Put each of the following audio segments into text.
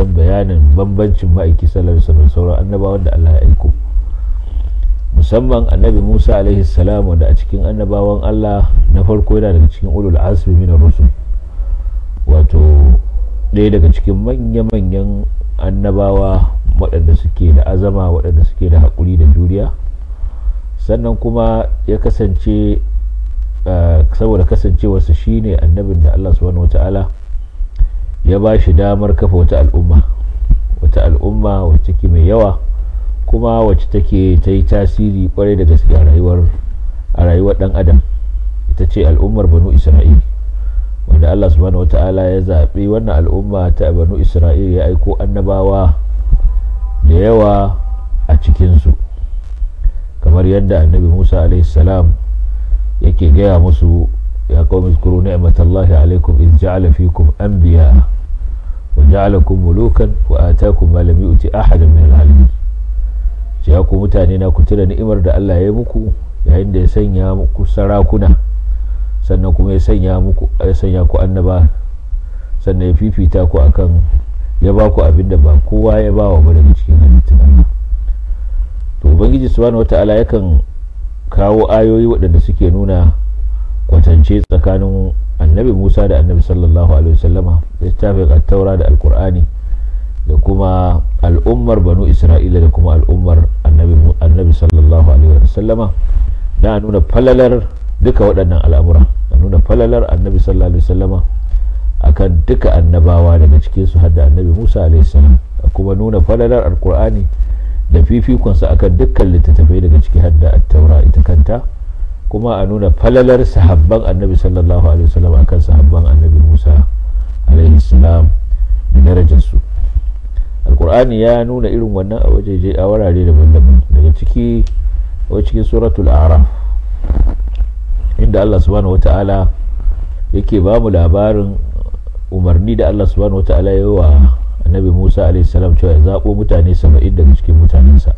wajen bayanin bambancin ma'aiki sallallahu alaihi wasallam sauran annabawan da Allah ya aiko, musamman annabi Musa alaihi salam, wanda a cikin annabawan Allah na farko yana daga cikin ulul azmi minar rusul, wato ɗaya daga cikin manya-manyan annabawa waɗanda suke da azama, waɗanda suke da haƙuri da juriya. Sannan kuma ya kasance saboda kasancewarsa shine annabin da Allah subhanahu wata'ala ya ba shi damar kafa wata al'umma wacce take mai yawa, kuma wacce take ta yi tasiri kwarai da gaske a rayuwar dan adam. Ita ce al'ummar banu Isra'il, wanda Allah subhanahu wata'ala ya zaɓi wannan al'umma ta banu Isra'il ya aiko annabawa da yawa a cikinsu, kamar yadda annabi Musa alaihi salam yake gaya musu, ya qaumi zkuru ni'matallahi alaikum iz ja'ala fikum anbiya wa ja'alakum mulukan wa ataakum ma lam yu'ti ahadan min al-'alamin. Ya ku mutane na, ku tuna ni'imar da Allah ya yi muku yayin da ya sanya muku sarakuna, sannan kuma ya sanya ku annaba, sannan ya fifita ku akan, ya ba ku abinda ba kowa ya ba wa daga cikin halittun Allah. To ubangiji subhanahu wata'ala yakan kawo ayoyi waɗanda suke nuna kwatance tsakanin annabi Musa da annabi sallallahu alaihi wasallama, littafin at-taura da al-qur'ani, da kuma al'ummar banu Isra'ila da kuma al'ummar annabi sallallahu alaihi wasallama, da nuna falalar duka waɗannan al'amura, da nuna falalar annabi sallallahu alaihi wasallama akan duka annabawa, daga cikin su hadda annabi Musa alaihi salam, da kuma nuna falalar al-qur'ani da fifikonsa akan dukkan littattafai, daga ciki hadda at-taura ita kanta, kuma a nuna falalar sahabban annabi sallallahu alaihi wasallam akan sahabban annabi Musa alaihi salam da darajarsu. Al-Qur'ani ya nuna irin wannan a wurare daban-daban, daga cikin suratul a'raf, inda Allah subhanahu wata'ala yake ba mu labarin umarni da Allah subhanahu wata'ala ya yi wa annabi Musa alaihi salam cewa ya zaɓo mutane 70 daga cikin mutanensa,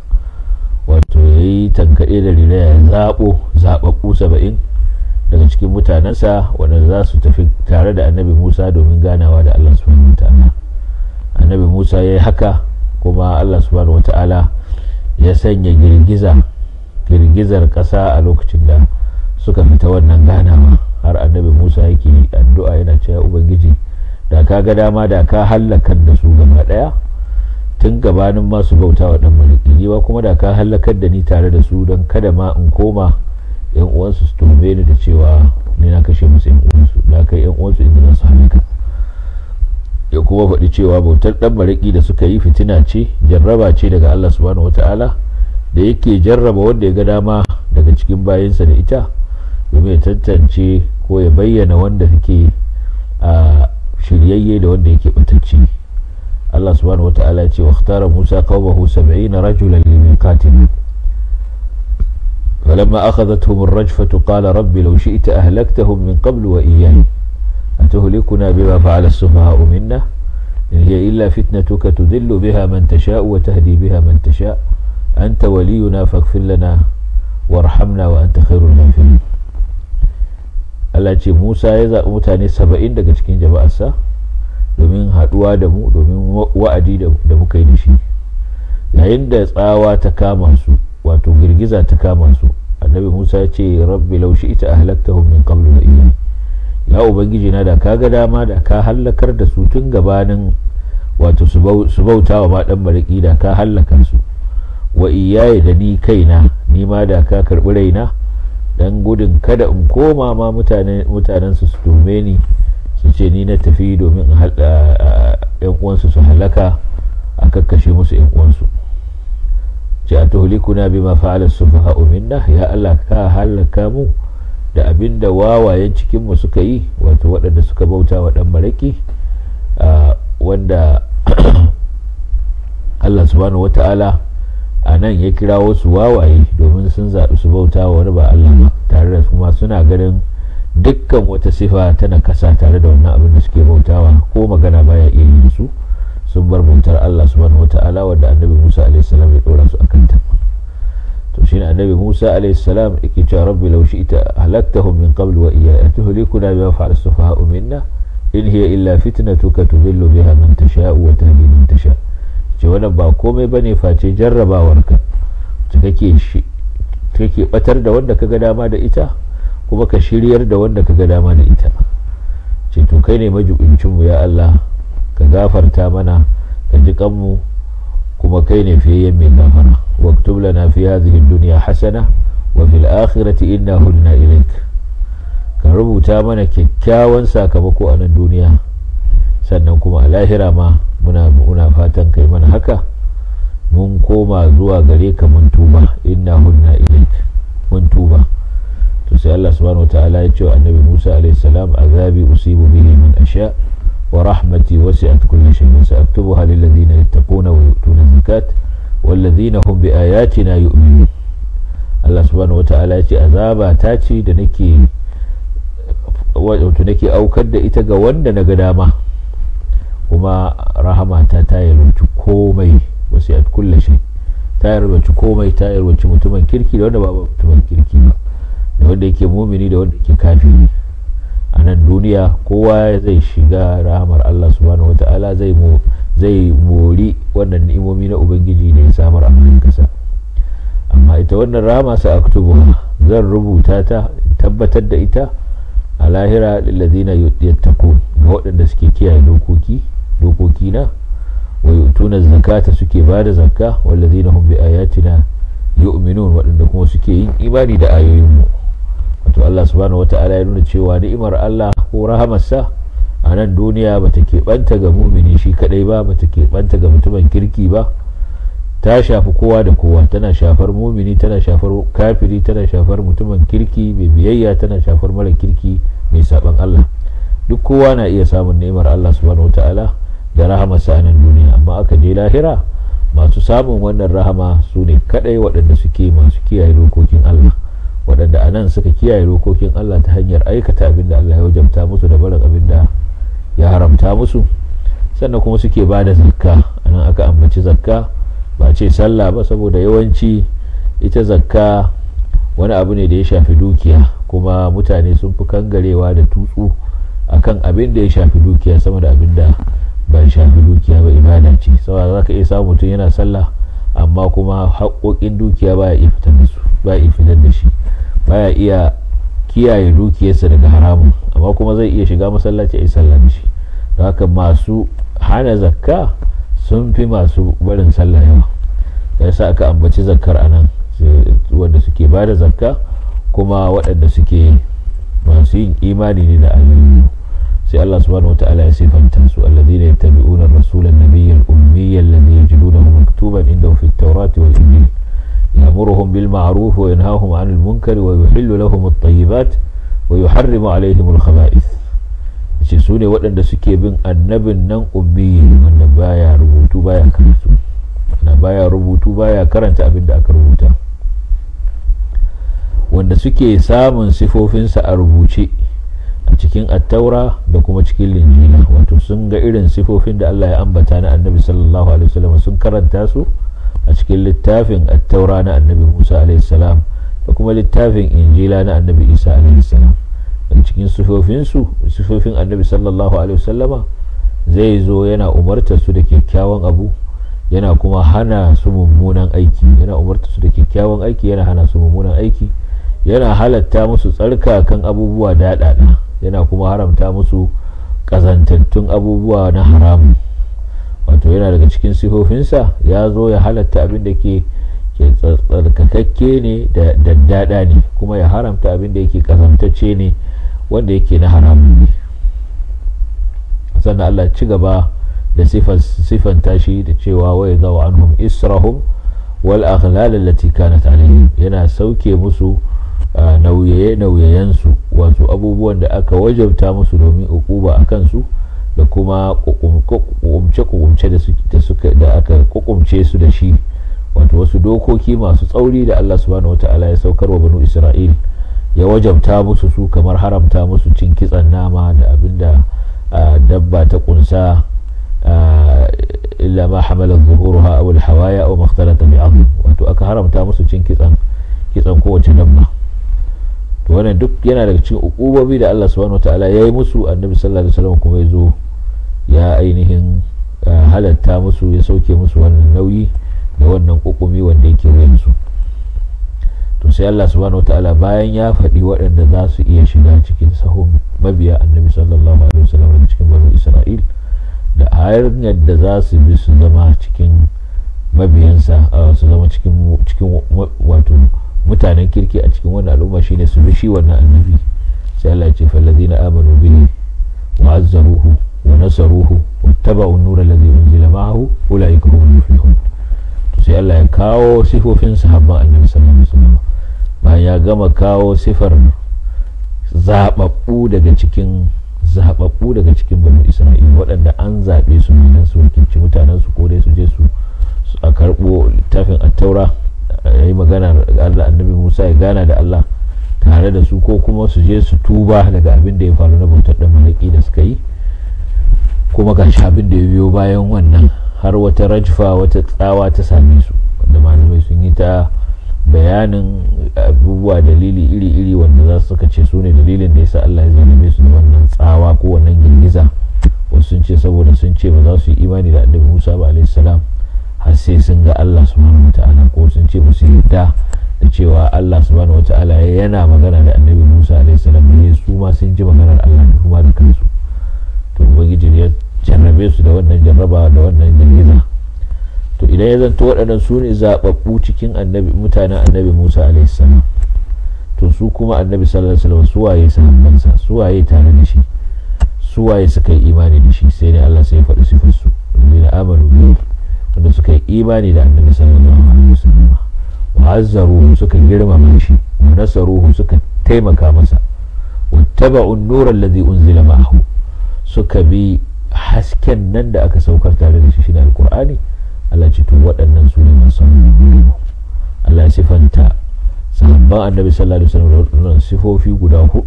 wato ya yi tankaɗe da riraya, ya zaɓaɓɓu 70 daga cikin mutanensa wanda za su tafi tare da annabi Musa domin ganawa da Allah subhanahu wata'ala. Annabi Musa ya yi haka, kuma Allah subhanahu wata'ala ya sanya girgizar ƙasa a lokacin da suka fita wannan ganawa, har annabi Musa yake addu'a yana cewa ubangiji, da ka ga dama da ka hallakar da su gaba daya tun gabanin masu bauta wa dan maliki, ni ba kuma da ka hallakar da ni tare da su, don kada ma in koma yan uwansu su tume ni da cewa ni na kashe musu yan uwansu, da kai yan uwansu inda za su halaka. Ya kuma faɗi cewa bautar dan maliki da suka yi fitina ce, jarraba ce daga Allah subhanahu wataala, da yake jarraba wanda ya ga dama daga cikin bayinsa da ita, domin ya tantance ko ya bayyana wanda take a shiryayye da wanda yake batacci. Allah subhanahu wata'ala ya ce wa ikhtara Musa qawmahu 70 rajulan limiqatina falamma akhadhatuhum ar-rajfatu qala rabbi law shi'ta ahlaktahum min qablu wa iyyaya atuhlikuna bima fa'ala as-sufaha'u minna in hiya illa fitnatuka tudillu biha man tasha'u wa tahdi biha man tasha' anta waliyuna faghfir lana warhamna wa anta khairul ghafirin. Allah ce Musa ya zaɓi mutane 70 daga cikin jama'arsa domin haɗuwa da mu, domin wa'adi da muka yi da shi. Yayin da tsawa ta kama su, wato girgiza ta kama su, annabi Musa ya ce rabbi law shi'ta ahlaktahum min qablu wa iyaya, ya ubangiji na, da ka ga dama da ka hallakar da su tun gabanin wato su bauta wa ma dan mariki, da ka hallaka su, wa iyaya da ni kaina, ni ma da ka karɓi raina, dan gudun kada in koma ma mutanen su tume ni su ce ni na tafi domin yan uwansu su halaka, a kakkashe musu yan uwansu. ce atuhlikuna bima fa'ala as-sufaha'u minna, ya Allah ka halaka mu da abinda wawayen cikin mu suka yi, wato waɗanda suka bauta wa dan maraki, wanda Allah subhanahu wata'ala a nan ya kira wasu wawaye domin sun zaɓi su bauta wa wani ba Allah ba, tare da kuma suna ganin dukkan wata sifa tana kasa tare da wannan abin da suke bautawa, ko magana baya iya yi su, sun bar bautar Allah subhanahu wata'ala wanda annabi Musa alaihi salam ya dora su akan ta. to shine annabi Musa alaihi salam yake cewa rabbi law shi'ta halaktahum min qabl wa iyaya tuhlikuna bima fa'ala as-sufaha'u minna in hiya illa fitnatuka tudillu biha man tasha'u wa tahdi man tasha. ce wannan ba komai bane face jarrabawarka ta kake batar da wanda kaga dama da ita kuma ka shiryar da wanda kaga dama da ita. ce to kai ne majibincin mu ya Allah, ka gafarta mana, ka ji kanmu, kuma kai ne fiyayyen mai gafara. waktub lana fi hadhihi dunya hasana wa fil akhirati inna hudna ilaik. ka rubuta mana kyakkyawan sakamako a nan duniya, sannan kuma a lahira ma muna fatan kai mana haka, mun koma zuwa gare ka mun tuba, inna hudna ilaik, mun tuba. to sai Allah subhanahu wataala ya ce wa annabi Musa alayhi salam, azabi usibu bihi man asha wa rahmati wasi'at kulli shay'in sa'aktubuha lil ladina yattaquna wa yu'tuna zakat wal ladina hum bi ayatina yu'minun. Allah subhanahu wataala ya ce azaba ta ce da nake aukar da ita ga wanda naga dama, kuma rahamata ta yarwaci komai, wasi'at kulli shay, ta yarwaci komai, ta yarwaci mutumin kirki da wanda ba mutumin kirki ba, da wanda yake mumini da wanda yake kafiri. a nan duniya kowa zai shiga rahamar Allah subhanahu wata'ala, zai mori wannan ni'imomi na ubangiji da ya samar a cikin kasa. amma ita wannan rahama sa aktubu, zan rubuta ta, tabbatar da ita a lahira lillazina yattaqun, ga waɗanda suke kiyaye dokoki na, wa yu'tuna zakata, suke bada zakka, wallazina hum bi ayatina yu'minun, waɗanda kuma suke yin imani da ayoyin mu. wato Allah subhanahu wata'ala ya nuna cewa ni'imar Allah ko rahamarsa a nan duniya bata keɓanta ga mumini shi kadai ba, bata keɓanta ga mutumin kirki ba, ta shafi kowa da kowa, tana shafar mumini, tana shafar kafiri, tana shafar mutumin kirki mai biyayya, tana shafar mara kirki mai saban Allah. duk kowa na iya samun ni'imar Allah subhanahu wata'ala da rahamarsa a nan duniya, amma aka je lahira masu samun wannan rahama su ne kadai waɗanda suke masu kiyaye dokokin Allah, waɗanda a nan suka kiyaye dokokin Allah ta hanyar aikata abin da Allah ya wajabta musu da barin abin da ya haramta musu, sannan kuma suke ba da zakka. a nan aka ambaci zakka, ba ce sallah ba, saboda yawanci ita zakka wani abu ne da ya shafi dukiya, kuma mutane sun fi kangarewa da tutsu akan abin da ya shafi dukiya sama da abin da ba shafi dukiya ba, ibada ce. saboda za ka iya samun mutum yana sallah amma kuma haƙoƙin dukiya baya iya fitar da shi, baya iya kiyaye dukiyarsa daga haramun, amma kuma zai iya shiga masallaci a yi sallah da shi. don haka masu hana zakka sun fi masu barin sallah yawa. yasa aka ambaci zakkar anan, wanda suke ba da zakka kuma waɗanda suke masu yin imani ne da ayoyi. sai Allah subhanahu wataala ya sifanta su, alladhina yattabi'una ar-rasula an-nabiyya al-ummiyya alladhi yajidunahu maktuban indahum fi at-taurati wal-injil ya'muruhum bil ma'ruf wa yanhahum 'anil munkari wa yuhillu lahum at-tayyibat wa yuharrimu 'alayhim al-khaba'ith. ce su ne waɗanda suke bin annabin nan ummi, wanda baya rubutu baya karanta abin da aka rubuta, wanda suke samun sifofinsa a rubuce a cikin attaura da kuma cikin linjila. wato sun ga irin sifofin da Allah ya ambata na annabi sallallahu alaihi wasallam, sun karanta su a cikin littafin attaura na annabi Musa alaihi salam da kuma littafin injila na annabi Isa alaihi salam. daga cikin sifofin annabi sallallahu alaihi wasallama zai zo yana umartar su da kyakkyawan abu, yana kuma hana su mummunan aiki, yana umartar su da kyakkyawan aiki, yana hana su mummunan aiki, yana halatta musu tsarkakan abubuwa daɗaɗa, yana kuma haramta musu ƙazantattun abubuwa na haramu. wato yana daga cikin sifofinsa ya zo ya halatta abin da ke tsarkakakke ne da daddada ne, kuma ya haramta abin da yake ƙazantacce ne wanda yake na haramu ne. sannan Allah ci gaba da sifanta shi da cewa wa yadau anhum israhum wal aghlal allati kanat alaihim, yana sauke musu nauyayensu, wato abubuwan da aka wajabta musu domin ukuba a kansu, da kuma kukumce da aka kukumce su da shi, wato wasu dokoki masu tsauri da Allah subhanahu wata'ala ya saukar wa banu Isra'il, ya wajabta musu su, kamar haramta musu cin kitsan nama da abinda dabba ta kunsa, illa ma hamalat zuhuruha aw al-hawaya aw makhtalata bi'adhm, wato aka haramta musu cin kitsan kowace dabba. to wannan duk yana daga cikin ukubobi da Allah subhanahu wataala ya yi musu. Annabi sallallahu alaihi wasallam kuma ya zo ya ainihin halatta musu, ya sauke musu wannan nauyi da wannan kukumi wanda yake wayan su. To sai Allah subhanahu wataala bayan ya faɗi waɗanda za su iya shiga cikin sahun mabiya Annabi sallallahu alaihi wasallam daga cikin banu Isra'il da hanyar da za su bi su zama cikin mabiyansa, su zama cikin wato mutanen kirki a cikin wannan al'umma, shine su bi shi wannan annabi. sai Allah ya ce fallazina amanu bihi wa azzaruhu wa nasaruhu wattaba'u an-nura alladhi unzila ma'ahu ulaika humul muflihun. to sai Allah ya kawo sifofin sahabban annabi sallallahu alaihi wasallam bayan ya gama kawo sifar zababbu daga cikin banu Isra'ila waɗanda an zaɓe su ne su wakilci mutanen su, ko dai su je su a karɓo littafin at-taura, yayi magana da Allah, annabi Musa ya gana da Allah tare da su, ko kuma su je su tuba daga abin da ya faru na bautar da malaki da suka yi. kuma ga abin da ya biyo bayan wannan, har wata rajfa, wata tsawa ta same su, wanda malamai sun yi ta bayanin abubuwa, dalili iri-iri wanda za su ce su ne dalilin da yasa Allah ya zalime su da wannan tsawa ko wannan girgiza. wasu sun ce saboda sun ce ba za su yi imani da annabi Musa ba alaihi salam har sai sun ga Allah subhanahu wata'ala, ko sun ce ba su yarda da cewa Allah subhanahu wata'ala yana magana da annabi Musa alaihi salam ne, su ma sun ji maganar Allah da kuma da kansu. to ubangiji ya jarrabe su da wannan jarraba, da wannan girgiza. to idan ya zanto waɗannan su ne zaɓaɓɓu cikin mutanen annabi Musa alaihi salam, to su kuma annabi sallallahu alaihi wasallam suwaye sahabbansa, suwaye tare da shi, suwaye suka yi imani da shi, sai ne Allah sai ya faɗi sifarsu. wanda amanu bihi, wanda suka yi imani da annabi sallallahu alaihi wasallam, wa azzaruhu, suka girmama shi, wa nasaruhu, suka taimaka masa, wattaba'u an-nura alladhi unzila ma'ahu, suka bi hasken nan da aka saukar tare da shi shine alqur'ani. Allah ce to waɗannan su ne masu Allah ya sifanta sahabban annabi sallallahu alaihi wasallam da sifofi guda 4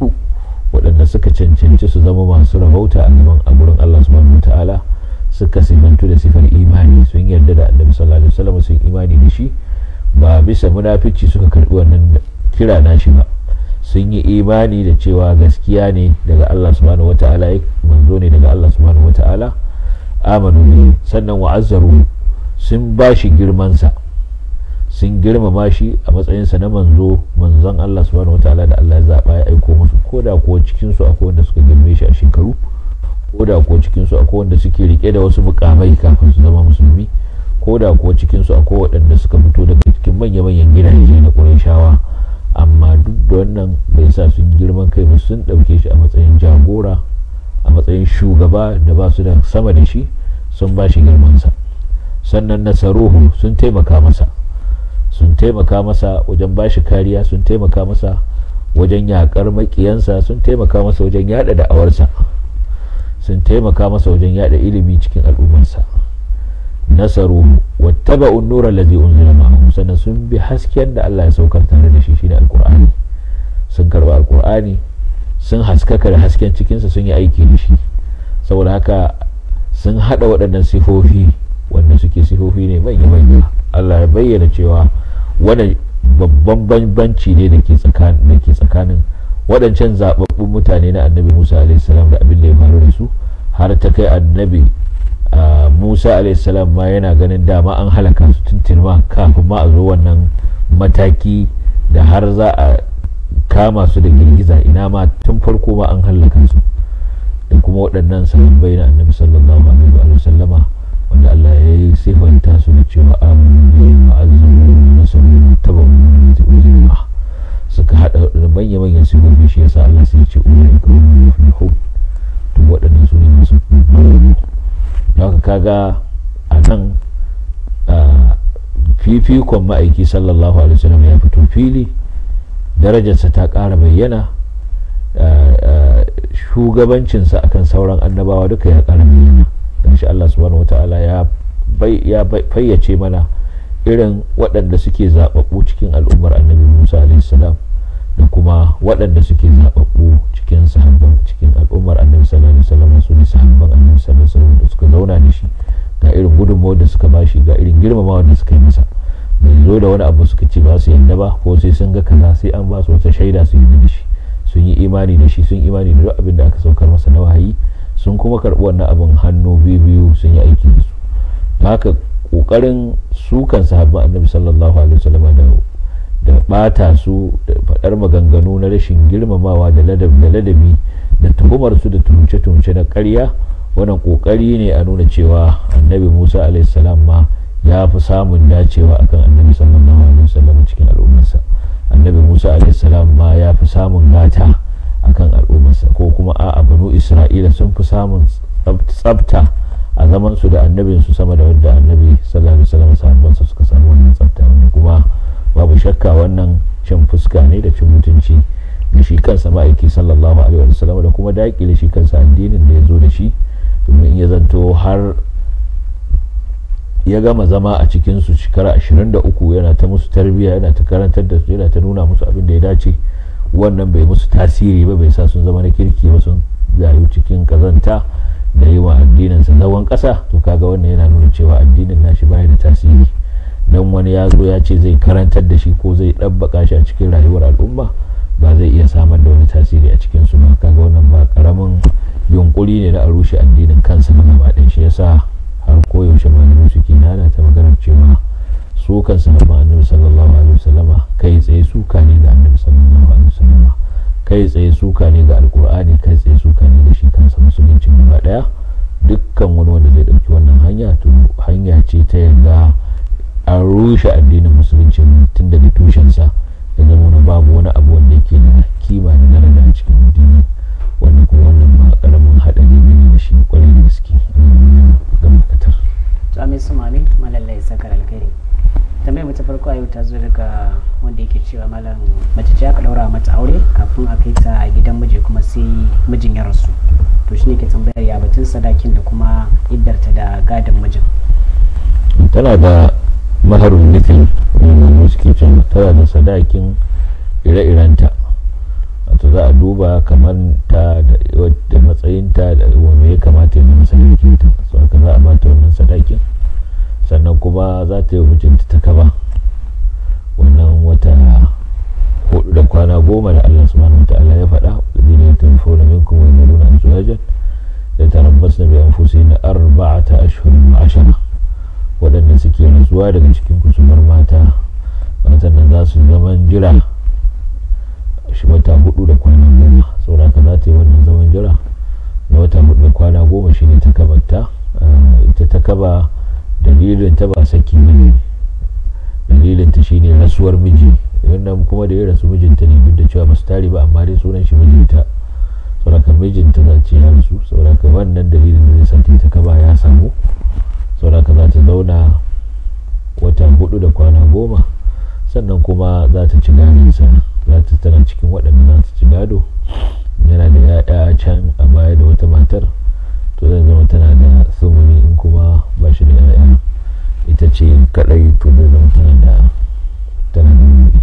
waɗanda suka cancanci su zama masu rabauta a gurin Allah subhanahu wataala. suka sifantu da sifar imani, sun yarda da annabi sallallahu alaihi wasallam, sun imani da shi ba bisa munafici suka karbi wannan kira nashi ba, sun yi imani da cewa gaskiya ne daga Allah subhanahu wataala, manzo ne daga Allah subhanahu wataala. amanu bihi, sannan wa'azzaru, sun bashi girmansa, sun girmama shi a matsayinsa na manzon Allah subhanahu wataala da Allah ya zaba ya aiko musu, koda kuwa cikin su akwai wanda suka girme shi a shekaru, koda kuwa cikin su akwai wanda suke rike da wasu mukamai kafin su zama musulmi, koda kuwa cikin su akwai waɗanda suka fito daga cikin manya-manyan gidaje na Qurayshawa. amma duk da wannan bai sa sun girman kai ba, sun ɗauke shi a matsayin jagora, a matsayin shugaba da ba su da sama da shi, sun ba shi girmansa. sannan nasaruhu, sun taimaka masa wajen ba shi kariya, sun taimaka masa wajen yakar makiyansa, sun taimaka masa wajen yada da'awarsa, sun taimaka masa wajen yada ilimi cikin al'ummarsa. nasaruhu wattaba'u an-nura alladhi unzila ma'ahu, sannan sun bi hasken da Allah ya saukar tare da shi shine alqur'ani, sun karba alqur'ani, sun haskaka da hasken cikinsa, sun yi aiki da shi. saboda haka sun hada waɗannan sifofi wanda suke sifofi ne manya-manya. Allah ya bayyana cewa wani babban bambanci ne da ke tsakanin waɗancan zaɓaɓɓun mutane na annabi Musa alaihi salam da abin da ya faru da su, har ta kai annabi Musa alaihi salam ma yana ganin dama an halaka su tuntun ma, kafin ma a zo wannan mataki da har za a kama su da girgiza, ina ma tun farko ma an halaka su. da kuma waɗannan sahabbai na annabi sallallahu alaihi wa sallama, wanda Allah ya yi sifanta su da cewa aminu ma'azzamu nasaru tabawu, suka hada da manya-manyan sifofi. shi yasa Allah sai ya ce ulaika humul muflihun, to waɗannan su ne masu haka kaga a nan fifikon ma'aiki sallallahu alaihi wa sallam ya fito fili, darajarsa ta ƙara bayyana, shugabancinsa akan sauran annabawa duka ya ƙara bayyana. don shi Allah subhanahu wataala ya fayyace mana irin waɗanda suke zaɓaɓɓu cikin al'ummar annabi Musa alaihi salam, da kuma waɗanda suke zaɓaɓɓu cikin sahabban cikin al'ummar annabi sallallahu alaihi wasallam, su ne sahabban annabi sallallahu alaihi wasallam da suka zauna da shi, ga irin gudunmawar da suka bashi, ga irin girmamawar da suka yi masa. bai zo da wani abu suka ce ba su yadda ba, ko sai sun ga kaza sai an ba su wata shaida su yi da shi. sun yi imani da shi, sun imani da duk abin da aka saukar masa na wahayi, sun kuma karɓi wannan abin hannu biyu sun yi aiki da su. Haka kokarin su kan sahabban annabi sallallahu alaihi wasallam da bata su da faɗar maganganu na rashin girmamawa da ladabi da tuhumar su da tumce na ƙarya, wannan kokari ne a nuna cewa annabi Musa alaihi salam ma ya fi samun dacewa akan annabi sallallahu alaihi wasallam cikin al'ummarsa. Annabi Musa alaihi salam ma ya fi samun gata akan al'ummarsa, ko kuma a'a banu Isra'ila sun fi samun tsafta a zaman su da annabin su sama da wanda annabi sallallahu alaihi wasallam sahabbansa suka samu wannan tsafta, wanda kuma babu shakka wannan cin fuska ne da cin mutunci da shi kansa ma'aiki sallallahu alaihi wasallam da kuma daƙile shi kansa addinin da ya zo da shi, domin ya zanto har ya gama zama a cikin su shekara 23 yana ta musu tarbiyya, yana ta karantar da su, yana ta nuna musu abin da ya dace. Wannan bai musu tasiri ba, bai sa sun zama na kirki ba, sun rayu cikin kazanta da yi wa addininsa zagon ƙasa. To kaga wannan yana nuna cewa addinin nashi baya da tasiri. Dan wani ya zo ya ce zai karantar da shi ko zai ɗabbaka shi a cikin rayuwar al'umma, ba zai iya samar da wani tasiri a cikin su ba. Kaga wannan ba karamin yunkuri ne da a rushe addinin kansa ba gaba ɗaya. Shi yasa har koyaushe malamai suke nana ta maganar cewa su kan sahabban annabi sallallahu alaihi wasallama kai tsaye suka ne ga annabi sallallahu alaihi wasallama, kai tsaye suka ne ga alkur'ani, kai tsaye suka ne da shi kansa musuluncin gaba ɗaya. Dukkan wani wanda zai ɗauki wannan hanya to hanya ce ta yarda an rushe addinin musulunci tun daga tushensa, ya zama na babu wani abu wanda yake da kima da daraja a cikin addini, wanda kuma wannan ba karamin haɗari ne da shi kwarai da gaske ga makatar. To amin su mami malalla ya saka alkhairi. Tambayar mu ta farko a yau ta zo daga wanda yake cewa malam mace ce aka daura mata aure kafin a kai ta gidan miji kuma sai mijin ya rasu. To shine ke tambayar ya batun sadakin da kuma iddarta da gadon mijin. Tana da maharun nufin wani suke can, tana da sadakin ire-irenta, wato za a duba kamar ta da matsayinta da wanda ya kamata ya zama sadakinta, so haka za a bata wannan sadakin. Sannan kuma za ta yi mijinta ta kaba wannan wata 4 da kwana 10 da Allah subhanahu wataala ya faɗa, ladina yatanfuna minkum wa yamuruna azwajan yatarabbasna bi anfusihim 4 ashhurin wa 10, waɗanda suke nutsuwa daga cikin kusumar matan nan za su zaman jira shi wata 4 da kwana 10, sauraka za ta yi wannan zaman jira na wata 4 da kwana 10 shine ta kabarta. Ita ta kaba dalilin ta ba saki ne, dalilin ta shine rasuwar miji, wannan kuma da ya rasu mijinta ne, duk da cewa ba su tare ba amma dai sunan shi mijinta, sauraka mijinta za ce ya rasu, sauraka wannan dalilin da zai sa ta kaba ya samu, sauraka za ta zauna wata 4 da kwana 10. Sannan kuma za ta ci gadonsa, za ta tana cikin waɗanda za ta ci gado. Yana da ya'ya can a baya da wata matar, to zai zama tana da sumuni, in kuma ba shi da ya'ya ita ce kadai, to zai zama tana da wuri.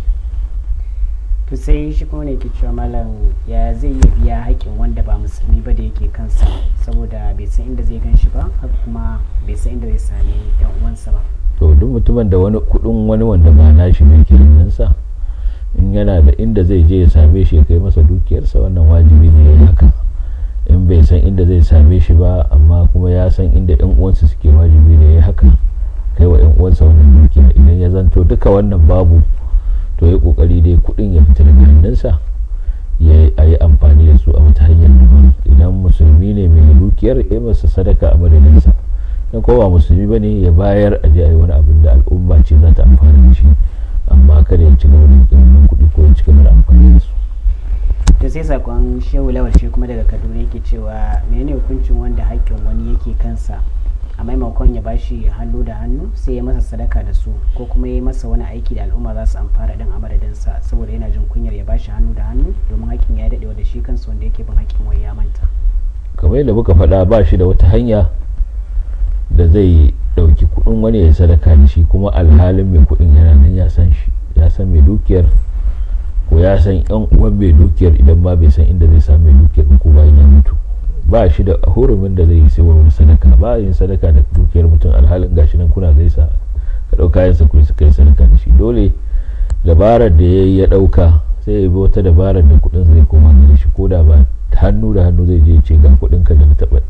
To sai shi kuma ne ke cewa malam ya zai iya biya haƙƙin wanda ba musulmi ba da yake kansa, saboda bai san inda zai gan shi ba, har kuma bai san inda zai sami yan uwansa ba. To duk mutumin da wani kudin wani wanda ba nashi mai kirinsa, in yana da inda zai je ya same shi ya kai masa dukiyarsa, wannan wajibi ne ya haka. In bai san inda zai same shi ba amma kuma ya san inda yan uwansa suke, wajibi ne ya haka, kai wa yan uwansa wannan dukiya. Idan ya zanto duka wannan babu, to ya kokari dai kudin ya fita daga hannunsa, ya yi amfani da su a wata hanyar daban. Idan musulmi ne mai dukiyar, ya masa sadaka a madadinsa. Dan kowa musulmi bane ya bayar a je a yi wani abin da al'umma ce za ta amfani da shi, amma kada ya ci gaba da wannan kuɗi ko ya ci gaba da amfani da su. To sai sakon Shehu Lawal shi kuma daga Kaduna yake cewa menene hukuncin wanda haƙƙin wani yake kansa, a maimakon ya bashi hannu da hannu sai ya masa sadaka da su, ko kuma ya masa wani aiki da al'umma za su amfana din a madadinsa, saboda yana jin kunyar ya bashi hannu da hannu domin haƙƙin ya daɗewa da shi kansa wanda yake bin haƙƙin wani ya manta. Kamar yadda muka faɗa, ba shi da wata hanya da zai ɗauki kuɗin wani ya sadaka da shi, kuma alhalin mai kuɗin yana nan ya san shi, ya san mai dukiyar, ko ya san yan uwan mai dukiyar, idan ma bai san inda zai samu mai dukiyar ko bayan ya mutu. Ba shi da hurumin da zai yi sai wani sadaka, ba yin sadaka da dukiyar mutum alhalin gashi nan kuna gaisa, ka ɗauka yansa ku kai sadaka da shi. Dole dabarar da ya yi ya ɗauka sai ya bi wata dabarar da kudin zai koma gare shi, ko da ba hannu da hannu zai je ce ga kudin ka da na taba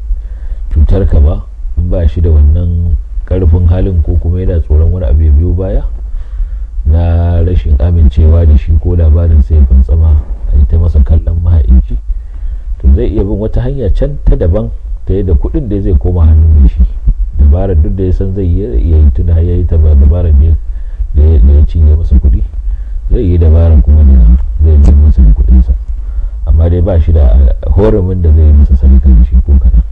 cutar ka ba, in ba shi da wannan karfin halin ko kuma yana tsoron wani abu ya biyo baya na rashin amincewa da shi ko labarin sai fantsama a yi ta masa kallon mahaici, to zai iya bin wata hanya can ta daban ta yadda kudin da zai koma hannun da shi. Dabarar duk da ya san zai iya yi tuna ya yi ta dabarar da ya cinye masa kudi, zai yi dabarar kuma da zai bi masa kudinsa, amma dai ba shi da horumin da zai masa sadaka da shi ko kana.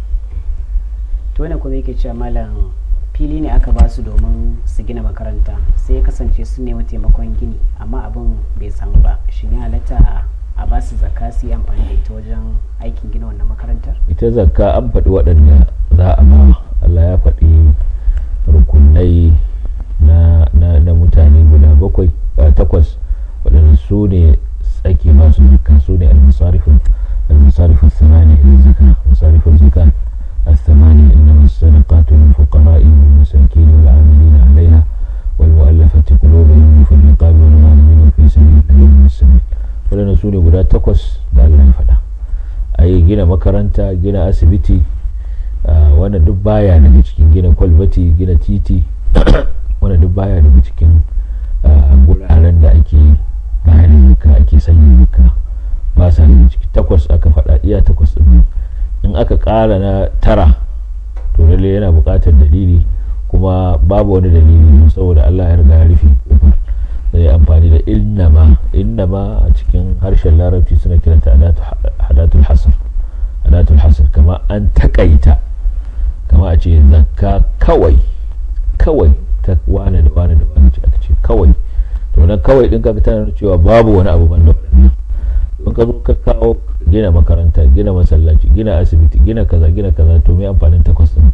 to wannan kuma yake cewa malam fili ne aka ba su domin su gina makaranta, sai ya kasance su nemi taimakon gini amma abin bai samu ba, shin ya halatta a ba su zakka su yi amfani da ita wajen aikin gina wannan makarantar? Ita zakka an faɗi waɗanda za a ba. Allah ya faɗi rukunai na mutane guda 8 waɗanda su ne ake ba su zakka, su ne al-masarifin thamani zakka, masarifin zakka الثمانية إنما الصدقات للفقراء والمساكين والعاملين عليها والمؤلفة قلوبهم وفي الرقاب والغارمين وفي سبيل الله وابن السبيل. waɗanda su ne guda 8 da Allah ya faɗa. A yi gina makaranta, gina asibiti, wannan duk baya daga cikin gina kwalbati, gina titi, wannan duk baya daga cikin guraren da ake bayan zakka, ake sanya zakka, ba sa daga ciki. 8 aka faɗa, iya 8 ɗin. In aka ƙara na 9 to lalle yana buƙatar dalili, kuma babu wani dalili saboda Allah ya riga ya rufe kofar. Zai amfani da innama a cikin harshen larabci suna kiranta hadatul hasr, kama an takaita, kama a ce zakka kawai ta wane da wane da wane, aka ce kawai, to nan kawai din kaga tana cewa babu wani abu banda wannan. Don ka zo ka kawo gina makaranta, gina masallaci, gina asibiti, gina kaza to me amfanin 8 din?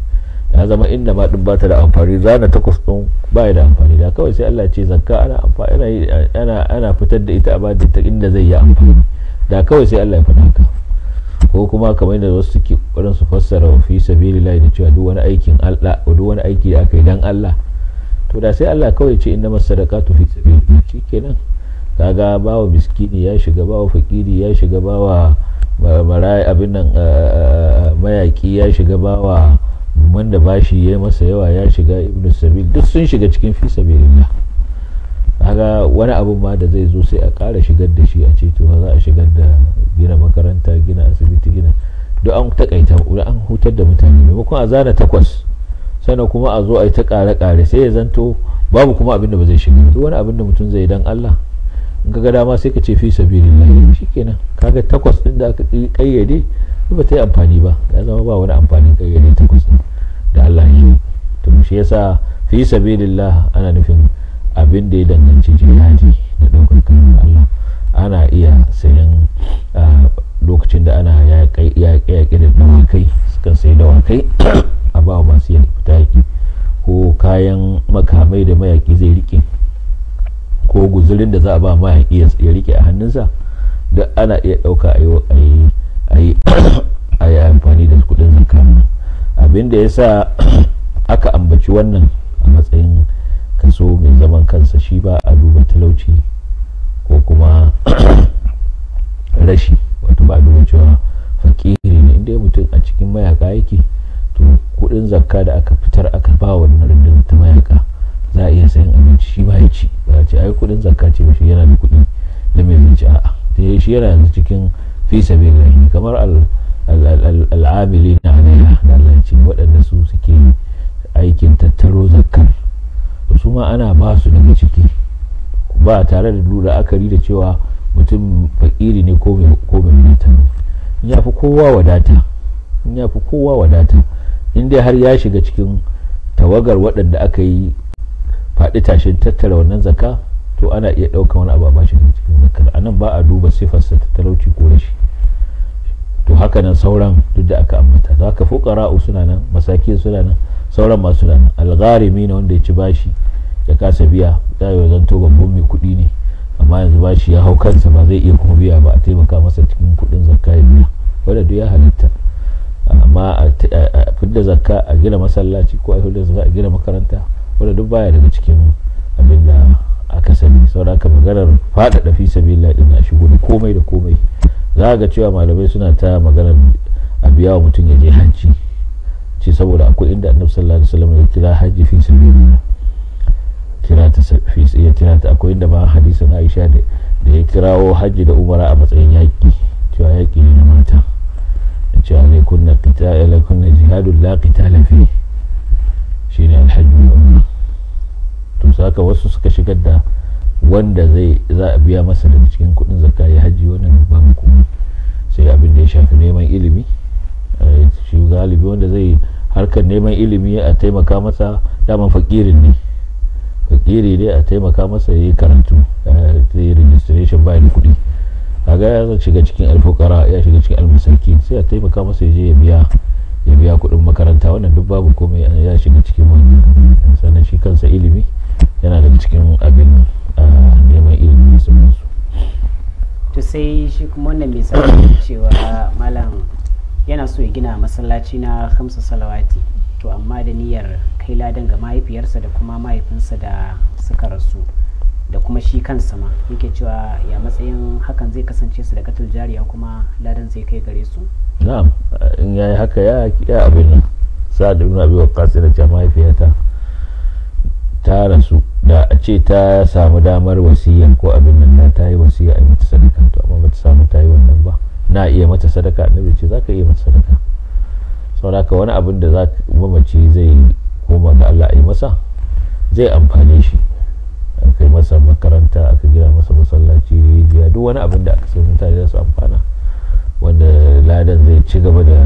Ya zama inda ma din ba ta da amfani, zana 8 din ba ya da amfani. Da kawai sai Allah ce zakka ana fitar da ita a bada ta inda zai yi amfani, da kawai sai Allah ya faɗa haka. Ko kuma kamar da wasu suke ƙoƙarin su fassara fi sabilillah da cewa duk wani aikin Allah, duk wani aiki da aka yi dan Allah, to da sai Allah kawai ce innamas sadaqatu fi sabilillah, shikenan. Kaga bawa miskini ya shiga, bawa fakiri ya shiga, bawa maraya abin nan mayaki ya shiga, bawa wanda bashi ya masa yawa ya shiga, ibnu sabil duk sun shiga cikin fi sabilillah. Kaga wani abun ma da zai zo sai a ƙara shigar da shi, a ce to za a shigar da gina makaranta, gina asibiti, gina duk an takaita, an hutar da mutane. Maimakon a zana 8 sannan kuma a zo a yi ta ƙare-ƙare, sai ya zanto babu kuma abin da ba zai shiga. Duk wani abin da mutum zai dan Allah, in ka ga dama sai ka ce fi sabilillah, shikenan. Kaga 8 din da aka kayyade ba ta yi amfani ba, ya zama ba wani amfanin kayyade 8 din da Allah ya yi. To shi yasa fi sabilillah ana nufin abin da ya danganci jihadi da daukar kalmar Allah. Ana iya sayan lokacin da ana yaƙe da dawakai, sukan sayi dawakai a ba masu fita yaƙi, ko kayan makamai da mayaƙi zai rike, ko guzurin da za a ba mayaƙi ya rike a hannunsa, da ana iya ɗauka a yi amfani da kudin zakka. Abin da ya sa aka ambaci wannan a matsayin kaso mai zaman kansa, shi ba a duba talauci ko kuma rashi, wato ba a duba cewa fakiri ne. Inda mutum a cikin mayaka yake, to kudin zakka da aka fitar aka ba wannan rundunar ta mayaka, za a iya sayan abinci shi ma ya ci. Ba a ce ai kudin zakka ce ba, shi yana da kudi da mai zai ci, a'a, da shi yana yanzu cikin fi sabilillah, kamar al'amili na alaiha da Allah ce, waɗanda su suke aikin tattaro zakkar, to su ma ana ba su daga ciki, ba tare da lura akari da cewa mutum fakiri ne ko mai wadata ne. In ya fi kowa wadata, in dai har ya shiga cikin tawagar waɗanda aka yi faɗi tashin tattara wannan zakka, to ana iya ɗaukar wani abu a bashi cikin zakkar. A nan ba a duba sifarsa ta talauci ko rashi. To haka nan sauran duk da aka ambata, za ka fuqara'u suna nan, masakin suna nan, sauran ma suna nan. Al-gharimi na wanda ya ci bashi ya kasa biya, ya yi zanto babban mai kuɗi ne, amma yanzu bashi ya hau kansa ba zai iya kuma biya ba, a taimaka masa cikin kuɗin zakka ya biya, wanda duk ya halitta. Amma a fidda zakka a gina masallaci ko a fidda zakka a gina makaranta, wanda duk baya daga cikin abin da aka kasabi. Saboda haka maganar faɗaɗa fi sabilillah din na shigo da komai da komai. Za ga cewa malamai suna ta maganar a biya wa mutum ya je hajji ce saboda akwai inda annabi sallallahu alaihi wasallam ya kira hajji fi sabilillah, kira ta akwai inda ma hadisin Aisha da ya kirawo hajji da umara a matsayin yaki, cewa yaki ne na mata, cewa lai kunna qitala la kunna jihadul la qitala fi, shine alhajj wal umra. To saka wasu suka shigar da wanda za a biya masa daga cikin kudin zakka ya hajji, wannan babu komai, sai abin da ya shafi neman ilimi. Shi galibi wanda zai harkar neman ilimi a taimaka masa, daman fakiri ne a taimaka masa ya yi karatu, zai yi registration ba da kuɗi, kaga ya zan shiga cikin alfukara, ya shiga cikin almasarki, sai a taimaka masa ya je ya biya kuɗin makaranta, wannan duk babu komai, ya shiga cikin wannan. Sannan shi kansa ilimi yana daga cikin abin neman ilimi su. To sai shi kuma wannan mai sanin cewa malam yana so ya gina masallaci na 5 salawati, to amma da niyyar kai ladan ga mahaifiyarsa da kuma mahaifinsa da suka rasu, da kuma shi kansa ma yake cewa ya matsayin hakan zai kasance su da katul jariya kuma ladan zai kai gare su. Na'am, in yayi haka ya abin nan. Sa'ad ibn Abi Waqqas da ce mahaifiyata ta rasu, da a ce ta samu damar wasiya ko abin nan ta yi wasiya a yi mata sadaka, to amma bata samu ta yi wannan ba, na iya mata sadaka. Annabi ce zaka iya mata sadaka. Saboda haka wani abin da mamaci zai koma ga Allah a yi masa zai amfane shi, aka yi masa makaranta, aka gina masa masallaci, rijiya, duk wani abin da aka sai mutane za su amfana, wanda ladan zai ci gaba da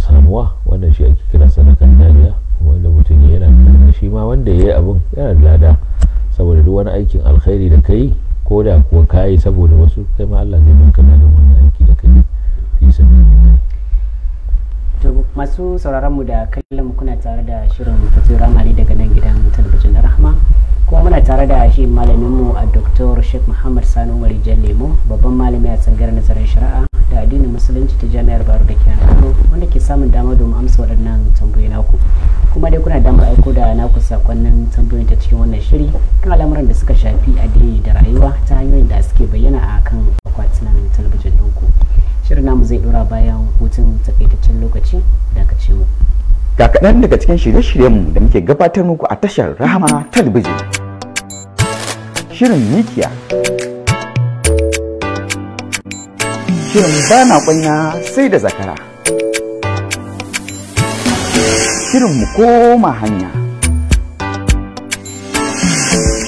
samuwa, wannan shi ake kira sadakan jariya. Wanda mutum yana da shi ma wanda ya yi abin yana da lada, saboda duk wani aikin alkhairi da kai, ko da kuwa kayi saboda wasu, kai ma Allah zai baka ladan wannan aiki da kai fi sabilillah. To masu sauraron mu da kallon mu, kuna tare da shirin Fatoyin Rahma daga nan gidan talabijin na Rahma, kuma muna tare da shi malamin mu a Dr. Sheikh Muhammad Sani Umar Lemo, babban malami a tsangar nazarin shari'a da addinin musulunci ta Jami'ar Bayero da ke Kano, wanda ke samun dama domin amsa waɗannan tambayoyi naku. Kuma dai kuna damar aiko da naku sakonnin tambayoyin ta cikin wannan shiri kan al'amuran da suka shafi addini da rayuwa ta hanyoyin da suke bayyana a kan akwatunan talabijin ɗinku. Shirin namu zai ɗora bayan hutun takaitaccen lokaci, da ka ce mu. Ga kaɗan daga cikin shirye-shiryenmu da muke gabatar muku a tashar Rahama Talabijin. Shirin Mikiya, shirin Bana Kwanya sai da zakara, shirin Mu Koma Hanya,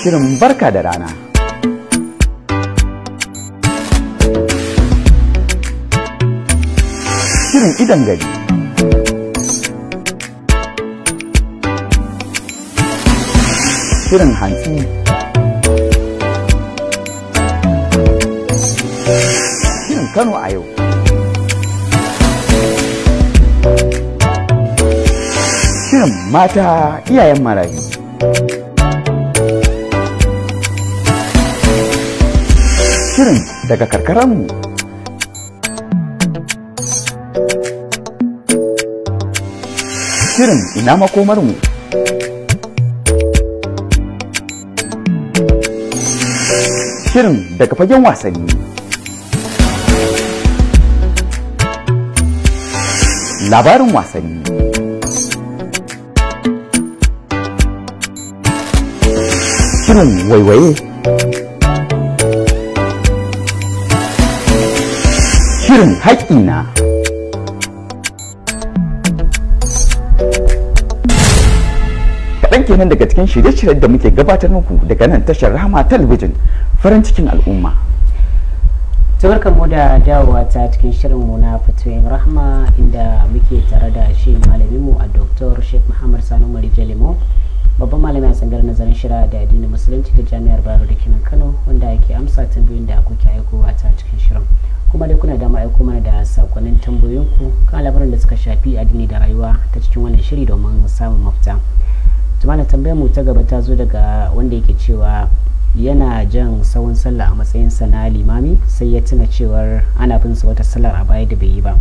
shirin Barka da Rana, shirin Idan Gari, shirin Hantsi, shirin Kano a yau, shirin Mata Iyayen Marayu, shirin Daga Karkaranmu, shirin Ina Makomarmu, shirin Daga Fagen Wasanni, labarin wasanni, shirin waiwaye, shirin haƙƙina, kaɗan kenan daga cikin shirye-shiryen da muke gabatar muku daga nan tashar Rahama Talabijin, farin cikin al'umma. Mu da dawowa ta cikin shirinmu na Fatoyin Rahma, inda muke tare da shi malaminmu a Dr. Sheikh Muhammad Sani Umar Lemo, babban malami a tsangar nazarin shari'a da addinin musulunci da Jami'ar Bayero da ke Kano, wanda yake amsa tambayoyin da kuke aikowa ta cikin shirin. Kuma dai kuna dama aiko mana da sakonnin tambayoyinku kan labarin da suka shafi addini da rayuwa ta cikin wannan shiri domin samun mafita. Tumana tambayar mu ta gaba ta zo daga wanda yake cewa yana jan sawun sallah a matsayinsa na limami, sai ya tuna cewar ana bin sa wata sallar a baya da bai yi ba.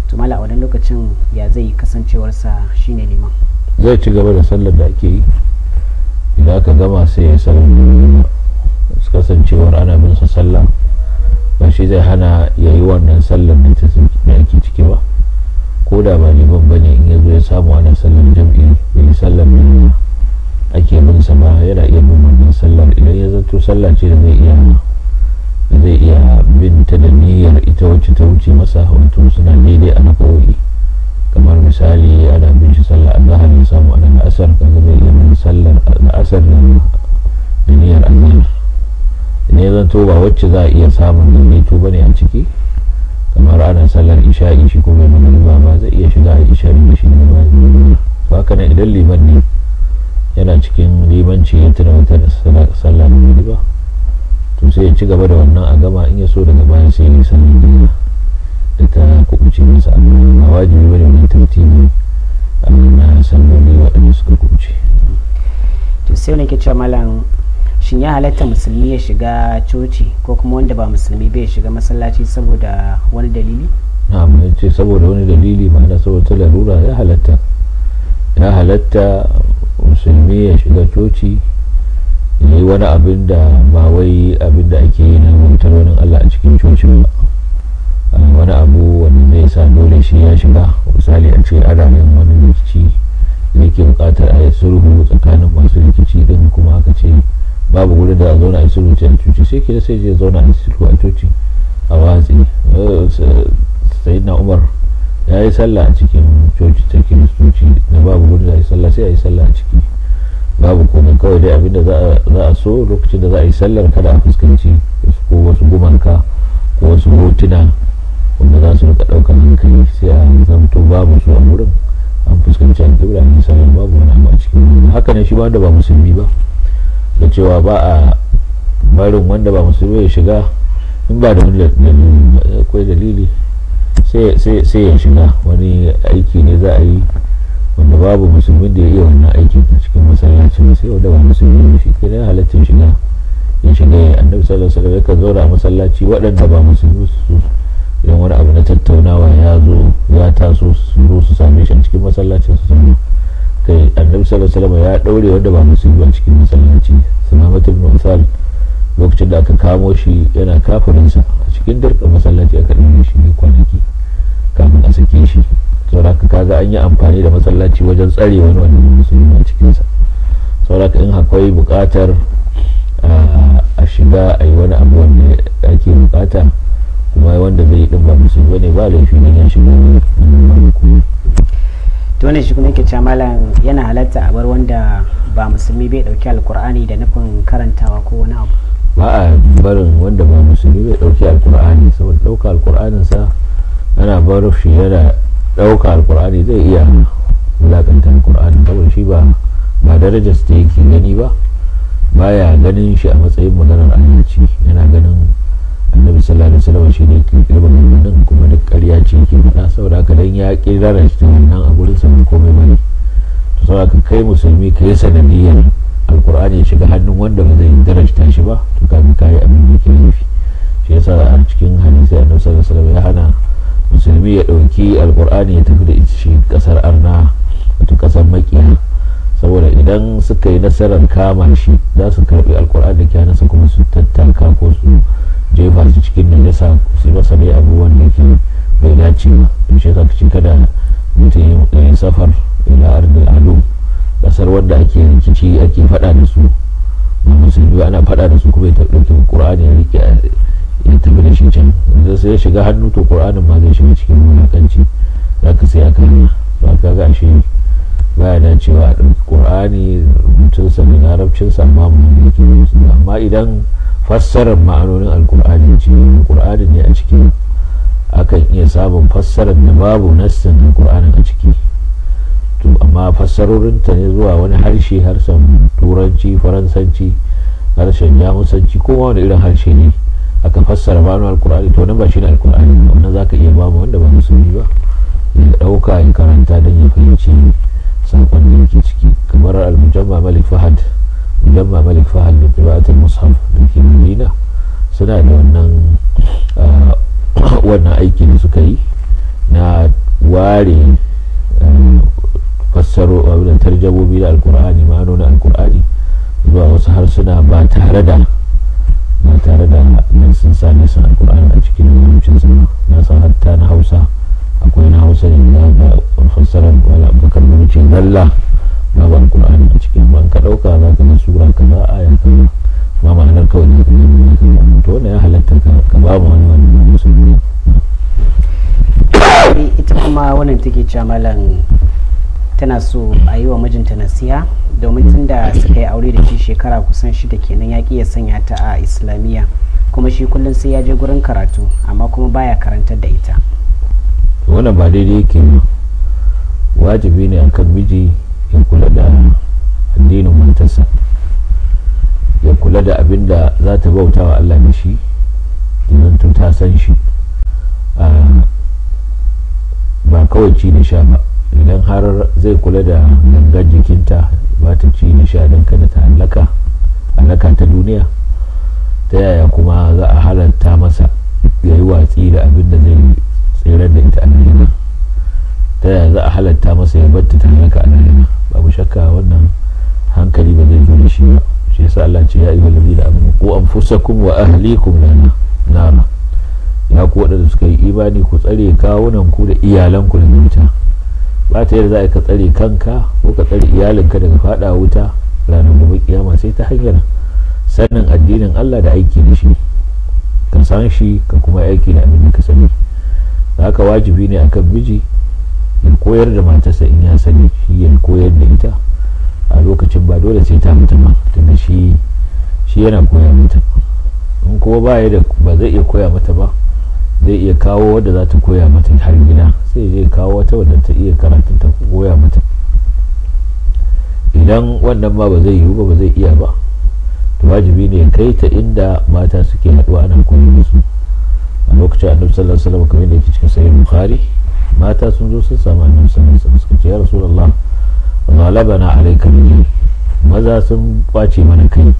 To mala a wannan lokacin ya zai kasancewarsa shine liman? Zai ci gaba da sallar da ake yi, idan aka gama sai ya sallar kasancewar ana bin sa sallah ba shi zai hana ya yi wannan sallar da ake ciki ba, ko da ba liman ba ne in ya zo ya samu ana sallar jam'i bai yi sallar da ake bin sa ba yana iya bin wannan sallar idan ya zanto sallah ce da zai iya bin ta da niyyar ita wacce ta wuce masa, wato suna daidai a nakawoyi. Kamar misali ana bin shi sallar azhar ya samu ana la'asar, kaga zai iya bin sallar la'asar da niyyar azhar. ne zanto ba wacce za a iya samun daidaito bane a ciki, kamar ana sallar isha'i shi kuma magariba ba zai iya shiga a isha'i da shi ne ba. Haka nan idan liman ne yana cikin limanci ya tuna wata da sallar magariba to sai ya ci gaba da wannan a gama, in ya so daga baya sai ya yi sallar da ta kubuce masa, amma wajibi bane wani tartibi na salloli waɗanda suka kubuce. To sai wani ke cewa malam, shin ya halatta musulmi ya shiga coci ko kuma wanda ba musulmi bai shiga masallaci saboda wani dalili? na'am, ya ce saboda wani dalili, ma'ana saboda larura ya halatta musulmi ya shiga coci ya yi wani abin da ba wai abin da ake yi na bautar wani Allah a cikin cocin ba, wani abu wanda zai sa dole shi ya shiga. Misali a ce ana yin wani rikici da yake bukatar a yi sulhu tsakanin masu rikici din, kuma aka ce babu wurin da a zauna a yi sulhu a coci, sai ke sai je zauna a yi sulhu a coci a watsi. Sayyidina Umar ya yi sallah a cikin coci ta kiristoci da babu wurin da a yi sallah, sai a yi sallah a ciki babu komai. Kawai dai abinda za a so lokacin da za a yi sallar kada a fuskanci ko wasu gumanka ko wasu hotuna wanda za su rika ɗaukar hankali, sai a zamto babu su a wurin, an fuskanci an kibra a yi sallar babu wani abu a cikin. haka ne shi ba wanda ba musulmi ba, da cewa ba a barin wanda ba musulmi ya shiga in ba da wani akwai dalili sai ya shiga. Wani aiki ne za a yi wanda babu musulmin da ya iya wannan aikin a cikin masallacin, sai wanda ba musulmi ne shi ke da halaccin shiga ya shiga. Ya annabi sallallahu alaihi wasallam yakan zauna a masallaci waɗanda ba musulmi su idan wani abu na tattaunawa ya taso su zo su same shi a cikin masallacin su zama kai. Annabi sallallahu alaihi wasallam ya daure wanda ba musulmi a cikin masallaci, Sumamatu ibn Uthal, lokacin da aka kamo shi yana kafirinsa a cikin dirkan masallaci aka ɗaure shi ne kwanaki kafin a sake shi. sauraka kaga an yi amfani da masallaci wajen tsare wani wanda musulmi a cikinsa. sauraka in akwai buƙatar a shiga a yi wani abu wanda ake buƙata kuma wanda zai yi ɗin ba musulmi ne ba laifi ne ya shiga wani. to ne shi kuma yake cewa malam, yana halatta a bar wanda ba musulmi bai dauki alkur'ani da nufin karantawa ko wani abu? ba a barin wanda ba musulmi bai dauki alkur'ani, saboda dauka alkur'anin sa ana bar shi yana dauka alkur'ani zai iya wulakanta alkur'ani, saboda shi ba darajar ta yake gani ba, baya ganin shi a matsayin maganar annabci, yana ganin annabi sallallahu alaihi wasallam shi ne ke kirba nan kuma duk ƙarya ce ke faɗa. saboda haka dan ya kirara shi ta wannan a gurin sa komai bane. to saboda haka kai musulmi kai sanadiyar alkur'ani ya shiga hannun wanda ba zai darajta shi ba, to kafin kai abin da yake nufi. shi yasa a cikin hadisi annabi sallallahu alaihi wasallam ya hana musulmi ya dauki alkur'ani ya tafi da ita shi kasar arna, wato kasar makiya, saboda idan suka yi nasarar kama shi za su karbi alkur'ani da kyanansa kuma su tattaka ko su jefa su cikin najasa su masa dai abubuwan da ke bai dace ba. in shi zaka ci kada mutum ya yi safar ila ardil adu, kasar wanda ake rikici ake fada da su ba musulmi ana fada da su kuma ya ɗauki qur'ani ya rike ya tafi da shi can, da sai ya shiga hannu to qur'anin ma zai shiga cikin mulakanci, zaka sai aka yi ba ka ga shi baya dacewa a ɗauki qur'ani rubutunsa da larabcinsa amma idan fassarar ma'anonin alkur'ani ce, alkur'ani ne a ciki, akan iya samun fassarar da babu nassin alkur'anin a ciki, to amma fassarorinta ne zuwa wani harshe, harshen turanci, faransanci, harshen jamusanci, ko wani irin harshe ne aka fassara ma'anonin alkur'ani, to nan ba shi ne alkur'ani, wannan za ka iya ba wanda ba musulmi ba ya ɗauka ya karanta don ya fahimci sakon da yake ciki. kamar al-mujamma malik fahad da qira'atul mushaf da ke Madina suna da wannan aiki da suka yi na ware fassaro da tarjamomi da alkur'ani, ma'anonin alkur'ani zuwa harsuna ba tare da sun sa nisan alkur'ani a cikin rubutun sa. Na san hatta na hausa akwai na hausa ne da fassarar wala bakar rubutun zalla babu alkur'ani a cikin. ban ka dauka za ka ga sura kaza aya kaza ma ma'anar kawai ne to wannan ya halatta ka ba mu wani musulmi. ita kuma wannan take cewa malam tana so a yi wa mijinta nasiha domin tun da suka yi aure da shi shekara kusan 6 kenan ya ya sanya ta a islamiyya, kuma shi kullum sai ya je gurin karatu amma kuma baya karantar da ita. wannan ba daidai yake ba. wajibi ne akan miji ya kula da addinin matarsa, ya kula da abin da za ta bauta wa Allah da shi idan tun ta san shi, ba kawai ci da sha ba. idan har zai kula da gangar jikinta ba ta ci da sha don kada ta halaka ta duniya, ta yaya kuma za a halatta masa ya yi watsi da abin da zai tsirar da ita a lahira? ta yaya za a halatta masa ya batta ta halaka a lahira? babu shakka wannan hankali ba zai zo da shi ba. shi yasa Allah ce ya ayyuhal ladina amanu qu anfusakum wa ahlikum nara, ya ku wadanda suka yi imani ku tsare kawunan ku da iyalanku daga wuta. ba ta yadda za ka tsare kanka ko ka tsare iyalinka daga fada wuta ranar gobe kiyama sai ta hanyar sanin addinin Allah da aiki da shi, ka san shi ka kuma aiki da abin da ka sani. haka wajibi ne akan miji ya koyar da matarsa in ya sani, shi ya koyar da ita a lokacin. ba dole sai ta mutu ba, tunda shi yana koya mata. in kuma ba zai iya koya mata ba, zai iya kawo wadda za ta koya mata har gida, sai zai kawo wata wadda ta iya karatun ta koya mata. idan wannan ma ba zai yiwu ba zai iya ba, to wajibi ne kai ta inda mata suke haɗuwa ana koyi da su. a lokacin annabi sallallahu alaihi wasallam kamar da yake cikin sahih bukhari, mata sun zo sun samu annabi sallallahu alaihi wasallam suka ce ya rasulullah ghalabana alayka rijal, maza sun kwace mana kai,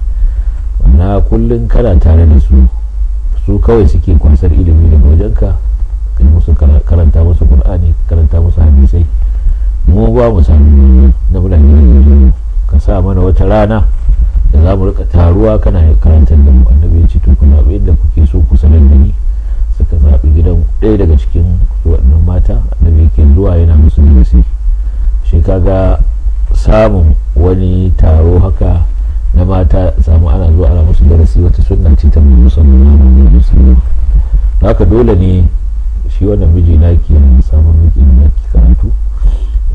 na kullun kana tare da su kawai suke kwasar ilimi daga wajenka, kai musu karanta musu qur'ani, karanta musu hadisai. mu ba mu sami da bulani, ka sa mana wata rana da za mu rika taruwa kana karantar da mu. annabi ya ce to kuna inda kuke so ku sanar da ni. suka zaɓi gidan ɗaya daga cikin waɗannan mata, annabi yake zuwa yana musu darasi. shi kaga samun wani taro haka na mata samu ana zuwa ana musu darasi wata sunna ce ta musamman. haka dole ne shi wannan miji naki yana samun miji naki karatu,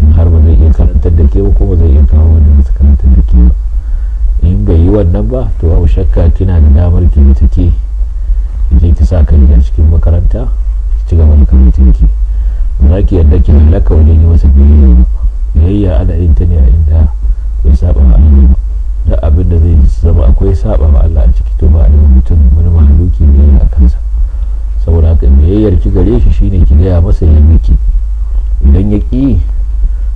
in har ba zai iya karantar da ke ba kuma zai iya kawo wanda masu karantar da ke ba. in bai yi wannan ba to babu shakka kina da damar ki ta ke je ki sa kai a cikin makaranta ki ci gaba da karatun ki. ba za ki yadda ki halaka wajen yi masa biyayya ana yin ta ne a inda bai saba wa Allah ba. da abin da zai zama akwai saba wa Allah a ciki to ba a yi mutum wani mahaluki ne a kansa. saboda haka biyayyar ki gare shi shine ki gaya masa ya miki. idan ya ki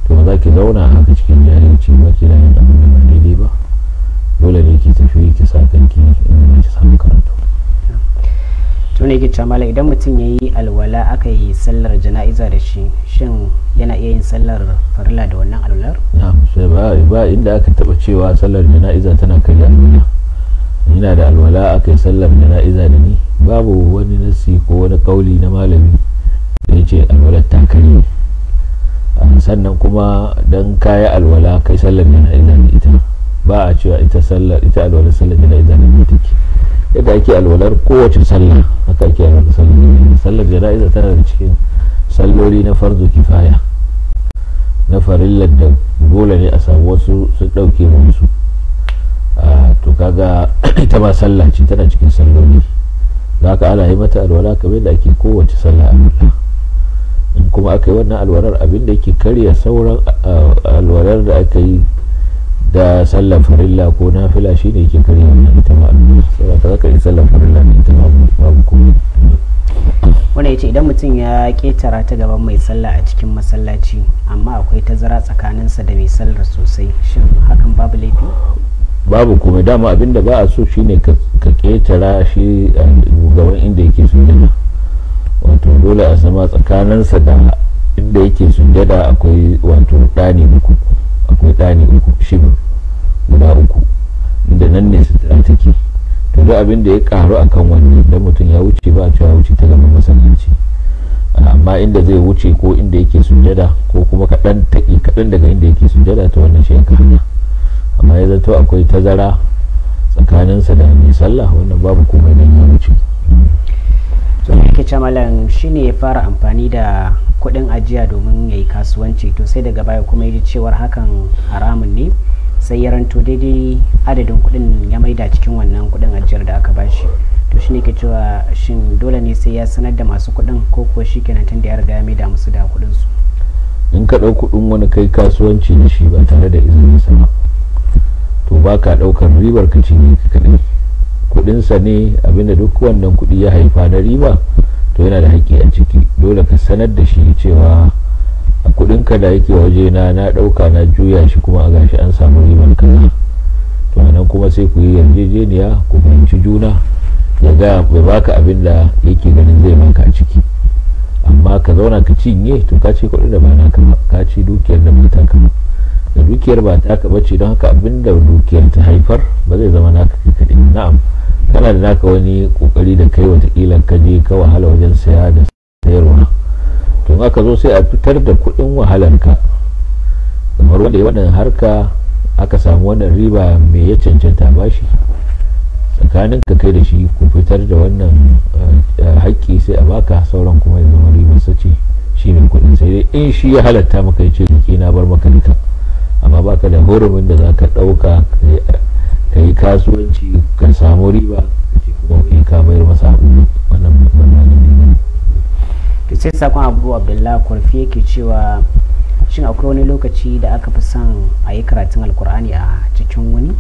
to ba za ki zauna haka cikin jahilci ba kina yin abin da ba daidai ba. dole ne ki tafi ki sa kanki inda ki samu karatu. to ne ke camala idan mutum ya yi alwala aka yi sallar jana'iza da shi, shin yana iya yin sallar farilla da wannan alwalar? na'am, sai ba inda aka taba cewa sallar jana'iza tana karya alwala. ina da alwala aka yi sallar jana'iza da ni, babu wani nasi ko wani kauli na malami da ya ce alwalar ta karye. sannan kuma dan kayi alwala kai sallar jana'iza da ita, ba a cewa ita alwalar sallar jana'iza da ni take. yadda ake alwalar kowace sallah haka ake alwalar sallar jana'iza. tana da cikin salloli na farzu kifaya, na farillar da dole ne a samu wasu su dauke musu. to kaga ita ma sallah ce, tana cikin salloli. za ka ana yi mata alwala kamar da ake kowace sallah alwala. in kuma aka yi wannan alwalar abinda yake karya sauran alwalar da aka yi da sallar farilla ko nafila shine yake karya wannan ita ma alwala. saboda za ka yi sallar farilla ne ita ma babu komai. wanda ya ce idan mutum ya ketara ta gaban mai sallah a cikin masallaci amma akwai tazara tsakaninsa da mai sallar sosai, shin hakan babu laifi? babu kuma dama abinda ba a so shine ka ketara shi a gaban inda yake sujjada. wato dole a sama tsakaninsa da inda yake sujjada akwai wato ɗani uku shibir guda uku, inda nan ne sutura take. To duk abin da ya karu akan wannan da mutum ya wuce ba a cewa wuce ta gaban masallaci, amma inda zai wuce ko inda yake sujada ko kuma kaɗan daga inda yake sujada ta wannan shi ya hanya. Amma ya zato akwai tazara tsakaninsa da mai sallah, wannan babu komai dan ya wuce. yake ce malam shine ya fara amfani da kuɗin ajiya domin ya yi kasuwanci, to sai daga baya kuma ya ji cewar hakan haramun ne, sai ya ranto daidai adadin kuɗin ya maida cikin wannan kuɗin ajiyar da aka bashi. To shine ke cewa shin dole ne sai ya sanar da masu kuɗin ko kuwa shi kenan tun da ya riga ya maida musu da kuɗin su? In ka ɗau kuɗin wani kai kasuwanci da shi ba tare da izinin sa ba, to ba ka ɗaukar ribar ka cinye ka kaɗai. Kuɗinsa ne, abinda duk wannan kuɗi ya haifa na riba to yana da haƙƙi a ciki. Dole ka sanar da shi cewa a kuɗinka da yake waje na ɗauka na juya shi kuma a gashi an samu ribar kaza. To nan kuma sai ku yi yarjejeniya, ku fahimci juna, ya ga bai baka abin da yake ganin zai baka a ciki. Amma ka zauna ka cinye, to ka ce kuɗin da ba naka ba, ka ci dukiyar da ba taka ba. Da dukiyar ba taka ba ce, don haka abin da dukiyar ta haifar ba zai zama naka kai kaɗai. Na'am, kana da naka wani kokari da kai watakila ka je ka wahala wajen saya da sayarwa, to in aka zo sai a fitar da kuɗin wahalarka. Kamar wanda ya wannan harka aka samu wannan riba mai ya cancanta bashi, tsakanin ka kai da shi ku fitar da wannan haƙƙi sai a baka, sauran kuma ya zama ribar sace shi mai kuɗin. Sai dai in shi ya halatta maka ya ce ki na bar maka duka, amma baka da hurumin da za ka ɗauka ka yi kasuwanci ka samu riba ka ce kuma ka mayar masa abu. Wannan ne. To sai sakon Abu Abdullahi Kurfi yake cewa shin akwai wani lokaci da aka fi son a yi karatun alkur'ani a cikin wani?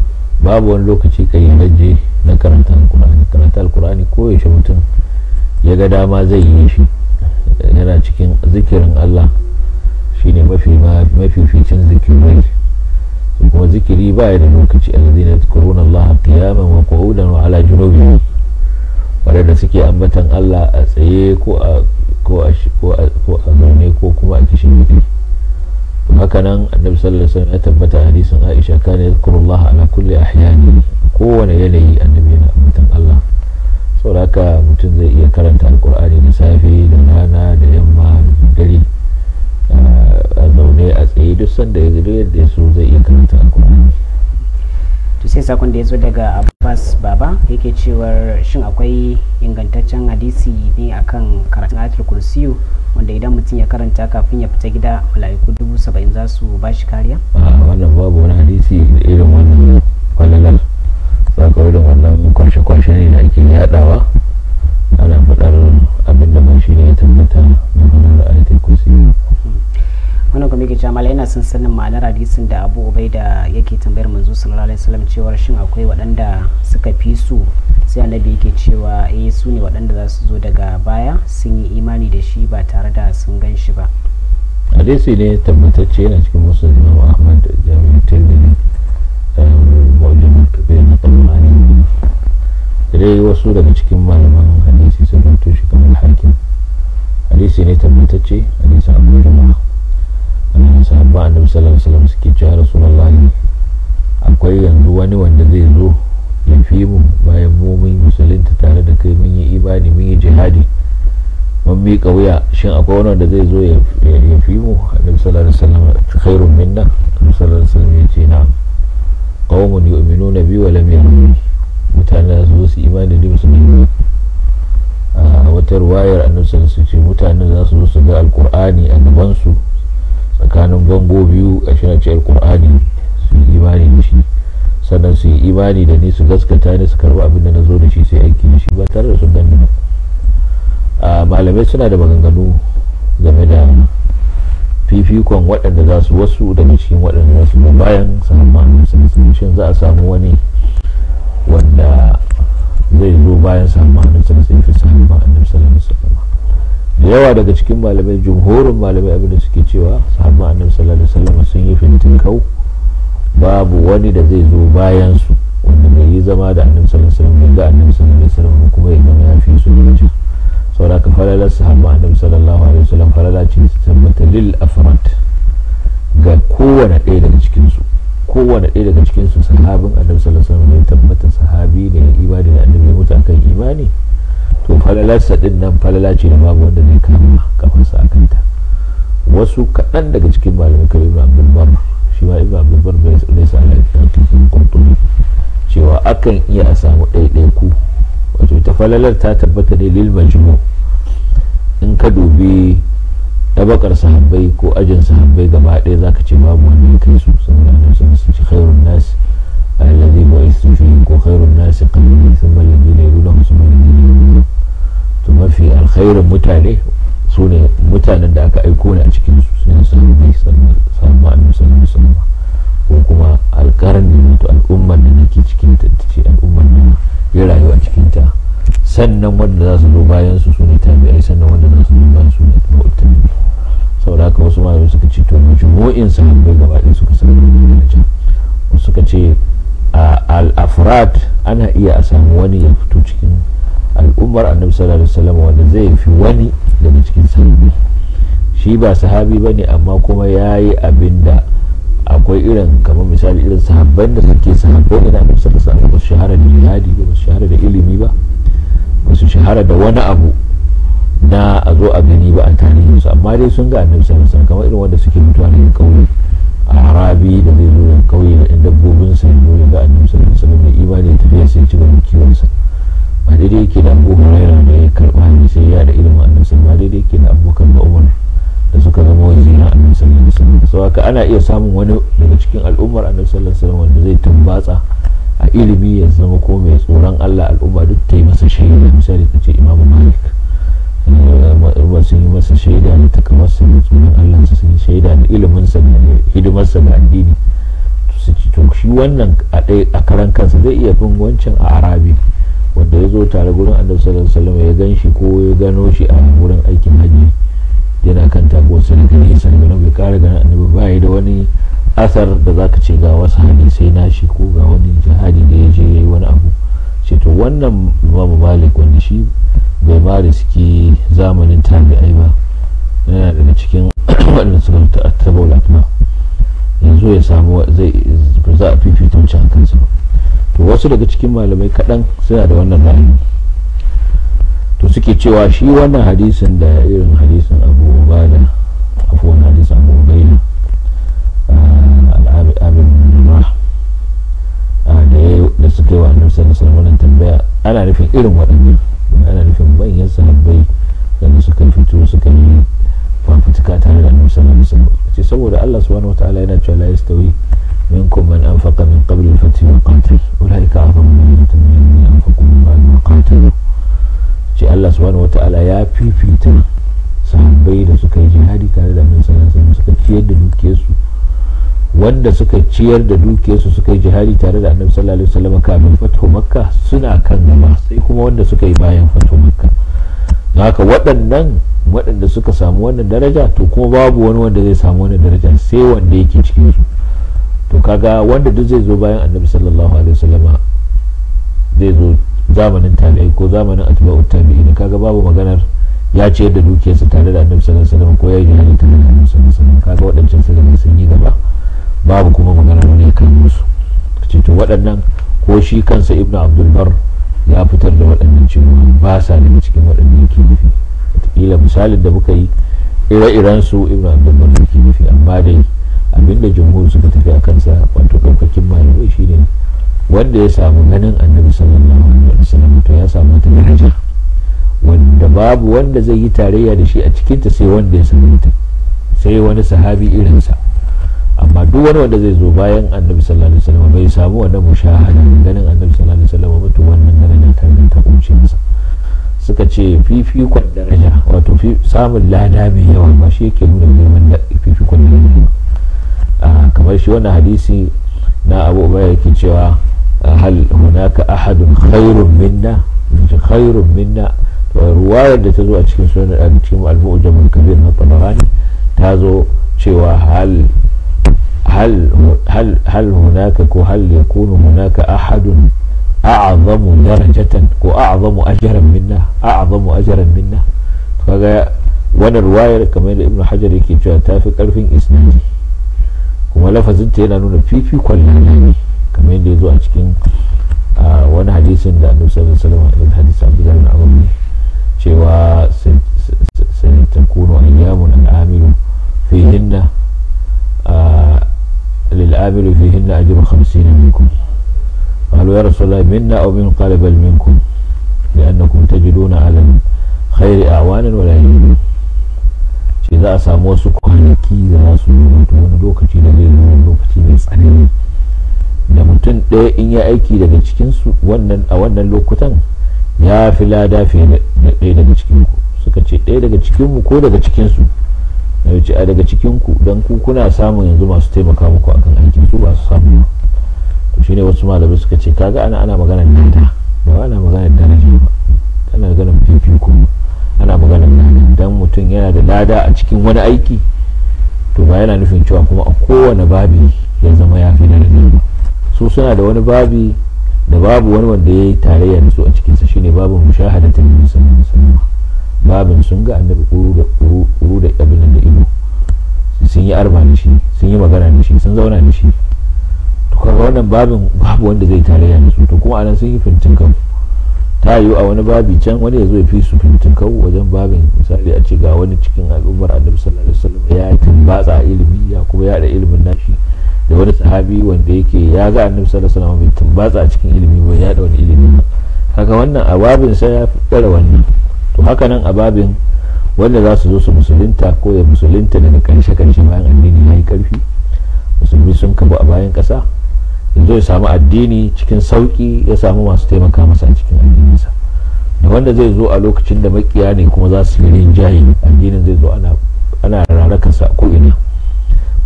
Babu wani lokaci kayyadajje na karanta alkur'ani. Karanta alkur'ani ko yaushe mutum ya ga dama zai yi shi, yana cikin zikirin Allah, shine mafificin zikirai. kuma zikiri ba ya da lokaci, alladhina yadhkuruna Allah qiyaman wa qu'udan wa ala junubihim, wadanda suke ambatan Allah a tsaye ko a zaune ko kuma a kishin gidi. Haka nan annabi sallallahu alaihi wasallam ya tabbata a hadisin Aisha, kana yadhkuru Allah ala kulli ahyani, kowane yanayi annabi yana ambatan Allah. Saboda haka mutum zai iya karanta alqur'ani da safe da rana da yamma da dare, a zaune a tsaye, duk sanda ya gado yadda ya so zai iya karanta alkur'ani. To sai sakon da ya zo daga Abbas Baba yake cewar shin akwai ingantaccen hadisi ne akan karatun ayatul kursiyu wanda idan mutum ya karanta kafin ya fita gida mala'iku 70,000 za su ba shi kariya? Wannan babu wani hadisi irin wannan kwalalar, saka irin wannan kwashe-kwashe ne da ake yadawa, ana faɗar abin da ba shi ne ya tabbata na faɗar ayatul kursiyu. wannan kuma yake cewa mala yana son sanin ma'anar hadisin da Abu Ubaida yake tambayar manzo sallallahu alaihi wasallam cewa shin akwai waɗanda suka fi su, sai annabi yake cewa su ne waɗanda za su zo daga baya sun yi imani da shi ba tare da sun gan shi ba. Hadisi ne tabbatacce, yana cikin Musnad Imam Ahmad da Jami'ut Tirmidhi, Mu'jam al-Kabir na Tabarani, dai wasu daga cikin malaman hadisi sun rubuto shi kamar Hakim. Hadisi ne tabbatacce, hadisi Abu Jama'a. Sahabba annabi sallallahu alaihi wasallam suke cewa Rasulullahi, akwai yanzu wani wanda zai zo ya fi mu bayan mu mun musulunta tare da kai, mun yi imani, mun yi jihadi, mun miƙa wuya, shin akwai wani wanda zai zo ya fi mu? Annabi sallallahu alaihi wasallam khairun minna, annabi sallallahu alaihi wasallam ya ce na'am, qaumun yu'minuna bi wa lam yu'minu, mutane za su zo su imani da musulmi. A wata ruwayar annabi sallallahu alaihi wasallam ce mutane za su zo su ga alqur'ani a gaban su tsakanin bango biyu a shiraciyar ƙur'ani, su yi imani da shi, sannan su yi imani da ni, su gaskata ni, su karɓi abin da na zo da shi, sai aiki da shi ba tare da sun gani ba. Malamai suna da maganganu game da fifikon waɗanda za su, wasu daga cikin waɗanda za su bayan sahabban shin za a samu wani wanda zai zo bayan sahabban fi sahabban annabi sallallahu alaihi wasallam. Da yawa daga cikin malamai, jumhurin malamai, abinda suke cewa sahabban annabi sallallahu alaihi wasallam sun yi fintinkau, babu wani da zai zo bayan su wanda bai yi zama da annabi sallallahu alaihi wasallam, ga annabi sallallahu alaihi wasallam kuma ya zama ya fi su daraja. saboda ka falalar sahabban annabi sallallahu alaihi wasallam falala ce ta tabbata lil afrat ga kowane ɗaya daga cikin su, kowane ɗaya daga cikin su sahabin annabi sallallahu alaihi wasallam ya tabbata sahabi ne ya imani da annabi, mutu akan imani, to falalarsa din nan falala ce da babu wanda zai kama kafarsa a kanta. Wasu kaɗan daga cikin malamai kamar ibn abdul bar, shi ma ibn abdul bar bai sa alaƙin qurtubi cewa akan iya a samu ɗaiɗaiku, wato ta falalar ta tabbata ne lil majmu. in ka dubi tabakar sahabbai ko ajin sahabbai gaba ɗaya zaka ce babu wanda ya kai su, saboda annabi sun ce khairun nas alladhi bu'ithu fihi, ko khairun nas qarni thumma alladhina yalunhum thumma alladhina yalunhum. to mafi alkhairin mutane su ne mutanen da aka aiko ne a cikin su, sai sahabbai sahabban annabi sallallahu alaihi wasallam, ko kuma alƙarni, wato al'ummar da nake cikin ta ce al'ummar da ya rayu a cikin ta. sannan wanda za su zo bayan su ne tabi'ai, sannan wanda za su zo bayan su ne tabi'ai. saboda haka wasu malamai suka ce to majmu'in sahabbai gaba ɗaya suka samu daraja. wasu suka ce al-afrad ana iya a samu wani ya fito cikin al'ummar annabi sallallahu alaihi wasallam wanda zai fi wani daga cikin sahabbai. shi ba sahabi bane amma kuma yayi abinda akwai irin kamar misali irin sahabban da suke sahabbai da annabi sallallahu alaihi wasallam, ba su shahara da jihadi ba, su shahara da ilimi ba, ba su shahara da wani abu na a zo a gani ba a tarihin su, amma dai sun ga annabi sallallahu alaihi wasallam, kamar irin wanda suke mutuwa daga kauye a arabi da zai zo daga kauye da dabbobin sa ne ga annabi sallallahu alaihi wasallam, da imani ya tafiya sai ci gaba kiwon sa. ba daidai yake da Abu Hurairah da ya karba hadisi ya da ilimin annabi sallallahu alaihi wasallam, ba daidai yake da Abubakar da Umar da suka zama waziran annabi sallallahu alaihi wasallam. so haka ana iya samun wani daga cikin al'ummar annabi sallallahu alaihi wasallam wanda zai tumbatsa a ilimi ya zama ko mai tsoron Allah, al'umma duk ta yi masa shaida. misali kace Imam Malik, al'umma sun yi masa shaida da takamarsa da tsoron Allah, sun yi shaida da ilimin sa da hidimar sa ga addini. to shi wannan a karan kansa zai iya bin wancan a arabi wanda ya zo tare gurin annabi sallallahu alaihi wasallam, ya gan shi ko ya gano shi a wurin aikin haji yana kan taguwarsa daga nesa, daga bai kara ganin annabi, ba yi da wani asar da zaka ce ga wasu hadisai nashi ko ga wani jihadi da ya je ya yi wani abu. ce to wannan Imam Malik wanda shi bai ma riski zamanin tabi'ai ba, yana daga cikin waɗanda suka taɓa latma, yanzu ya samu za a fifita wancan kansa ba. to wasu daga cikin malamai kaɗan suna da wannan ra'ayi, to suke cewa shi wannan hadisin da irin hadisin Abu Ubada, afuwan hadisin Abu Ubaida al-Amir bin Rah da suka yi wa annabi sallallahu alaihi wasallam wannan tambaya, ana nufin irin waɗannan, ana nufin manyan sahabbai da suka fito suka yi fafutuka tare da annabi sallallahu alaihi wasallam. ce saboda Allah subhanahu wataala yana cewa la yastawi minkum man anfaqa min qabli al-fath wa qatal ulaika a'zamu darajatan min alladhina anfaqu min ba'di wa qatalu. ce Allah subhanahu wataala ya fifita sahabbai da suka yi jihadi tare da annabi sallallahu alaihi wasallam, suka ciyar da dukiyarsu, wanda suka ciyar da dukiyarsu suka yi jihadi tare da annabi sallallahu alaihi wasallam kafin fathu makka suna kan gaba, sai kuma wanda suka yi bayan fathu makka. haka waɗanda suka samu wannan daraja, to kuma babu wani wanda zai samu wannan daraja sai wanda yake cikin su. to kaga wanda duk zai zo bayan annabi sallallahu alaihi wasallama zai zo zamanin tabi'ai ko zamanin atba'ut tabi'in, kaga babu maganar ya ciyar da dukiyarsa tare da annabi sallallahu alaihi wasallam ko ya yi jihadi tare da annabi sallallahu alaihi wasallam, kaga waɗancan sun yi gaba, babu kuma maganar wani kan musu. ce to waɗannan ko shi kansa Ibn Abdul Bar ya fitar da waɗannan cewa ba sa daga cikin waɗanda yake nufi. wataƙila misalin da muka yi ire-iren su Ibn Abdul Bar yake nufi, amma dai abinda jumhur suka tafi a kansa, wato ɗaukakin malamai shine wanda ya samu ganin annabi sallallahu alaihi wasallam to ya samu wata daraja wanda babu wanda zai yi tarayya da shi a cikinta sai wanda ya sami ta, sai wani sahabi irinsa. amma duk wani wanda zai zo bayan annabi sallallahu alaihi wasallam bai samu wannan mushahada ganin annabi sallallahu alaihi wasallam ba, to wannan daraja ta kunce masa. suka ce fifikon daraja, wato samun lada mai yawa ba shi yake nuna girman fifikon daraja. kamar shi wannan hadisi na Abu Ubayda yake cewa hal hunaka ahadun khairun minna, ruwayar da ta zo a cikin sunan al-Mu'jam al-Kabir na Tabarani ta zo cewa hal hunaka ko hal yakunu hunaka ahadun a'zamu darajatan ko a'zamu ajran minna. kaga wannan ruwayar kamar da Ibn Hajar yake cewa ta fi karfin isnadi, kuma lafazinta yana nuna fifikon lada ne kamar yadda ya zo a cikin wani hadisin da annabi sallallahu alaihi wasallam hadisi Abdullah bin Amr cewa sai takunu ayyamun al-amilu fihinna lil-amilu fihinna ajru 50 minkum قالوا يا رسول الله منا أو من قال بل منكم لأنكم تجدون على الخير أعوانا ولا يجدون shi za a samu wasu kwanaki da za su yi wani lokaci da zai zuwa lokaci mai tsanani da mutum ɗaya in ya aiki daga cikinsu a wannan lokutan ya fi lada fiye da ɗaya daga cikinku suka ce ɗaya daga cikinmu ko daga cikinsu a daga cikinku don ku kuna samun yanzu masu taimaka muku akan aikin su ba su samu ba to shine wasu malamai suka ce kaga ana maganar lada ba ana maganar daraja ba ana maganar fifiko ana maganar lada dan mutum yana da lada a cikin wani aiki to ba yana nufin cewa kuma a kowane babi ya zama ya fi daraja ba su suna da wani babi da babu wani wanda ya yi tarayya da su a cikinsa shine babin mushahadatin nabi sallallahu alaihi wasallam babin sun ga annabi kuru da abin da ido sun yi arba da shi sun yi magana da shi sun zauna da shi to kaga wannan babin babu wanda zai tarayya da su to kuma anan sun yi fintinkan ta yiwu a wani babi can wani ya zo ya fi su fintinkan wajen babin misali a ce ga wani cikin al'ummar annabi sallallahu alaihi wasallam ya tumbatsa ilimi ya kuma yada ilimin nashi da wani sahabi wanda yake ya ga annabi sallallahu alaihi wasallam bai tumbatsa a cikin ilimi ba ya da wani ilimi kaga wannan a babin sai ya fi tsara wannan to haka nan a babin wanda za su zo su musulunta ko ya musulunta daga karshe bayan addini ya yi karfi musulmi sun kafa a bayan kasa yanzu ya samu addini cikin sauki ya samu masu taimaka masa a cikin addininsa da wanda zai zo a lokacin da makiya ne kuma za su yi rinjaye addinin zai zo ana rarakarsa a ko'ina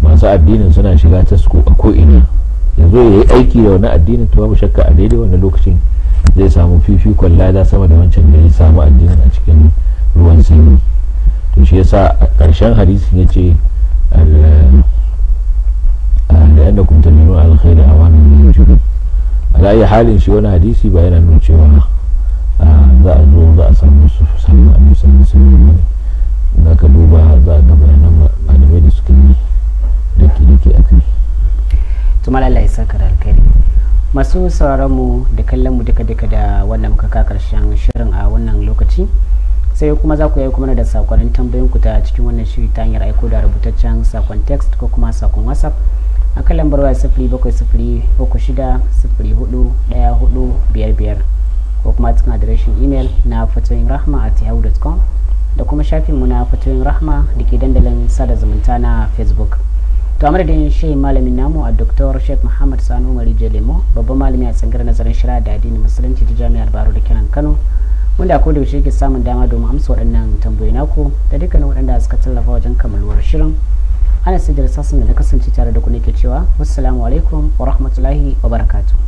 masu addinin suna shiga tasko a ko'ina yanzu ya yi aiki da wani addinin to babu shakka a daidai wannan lokacin zai samu fifikon lada sama da wancan da ya samu addinin a cikin ruwan sanyi to shi yasa a ƙarshen hadisin ya ce da yadda kun taminu alkhairi a wannan yankin ala iya halin shi wani hadisi ba yana nuna cewa za a zo za a samu su samu a nisan musulmi da ka duba za a ga bayanan malamai da suka yi dake a kai tumar Allah ya saka da alkhairi masu sauraron mu da kallon mu duka da wannan muka ka karshen shirin a wannan lokaci sai kuma za ku yi kuma da sakonnin tambayoyin ku ta cikin wannan shiri ta hanyar aiko da rubutaccen sakon text ko kuma sakon whatsapp a kan lambar waya 0703604145 ko kuma cikin adireshin email na fatoyinrahma@yahoo.com da kuma shafinmu na fatoyin rahma da ke dandalin sada zumunta na facebook. to a madadin shehi malamin namu a Dr. Sheikh Muhammad Sani Umar Lemo babban malami a tsangar nazarin shari'a da addinin musulunci ta jami'ar Baro da kenan Kano wanda a koda yaushe ke samun dama domin amsa waɗannan tambayoyi naku da dukkanin waɗanda suka tallafa wajen kammaluwar shirin. ana sai da sassan da na kasance tare da ku nake cewa wassalamu alaikum wa rahmatullahi wa barakatuh.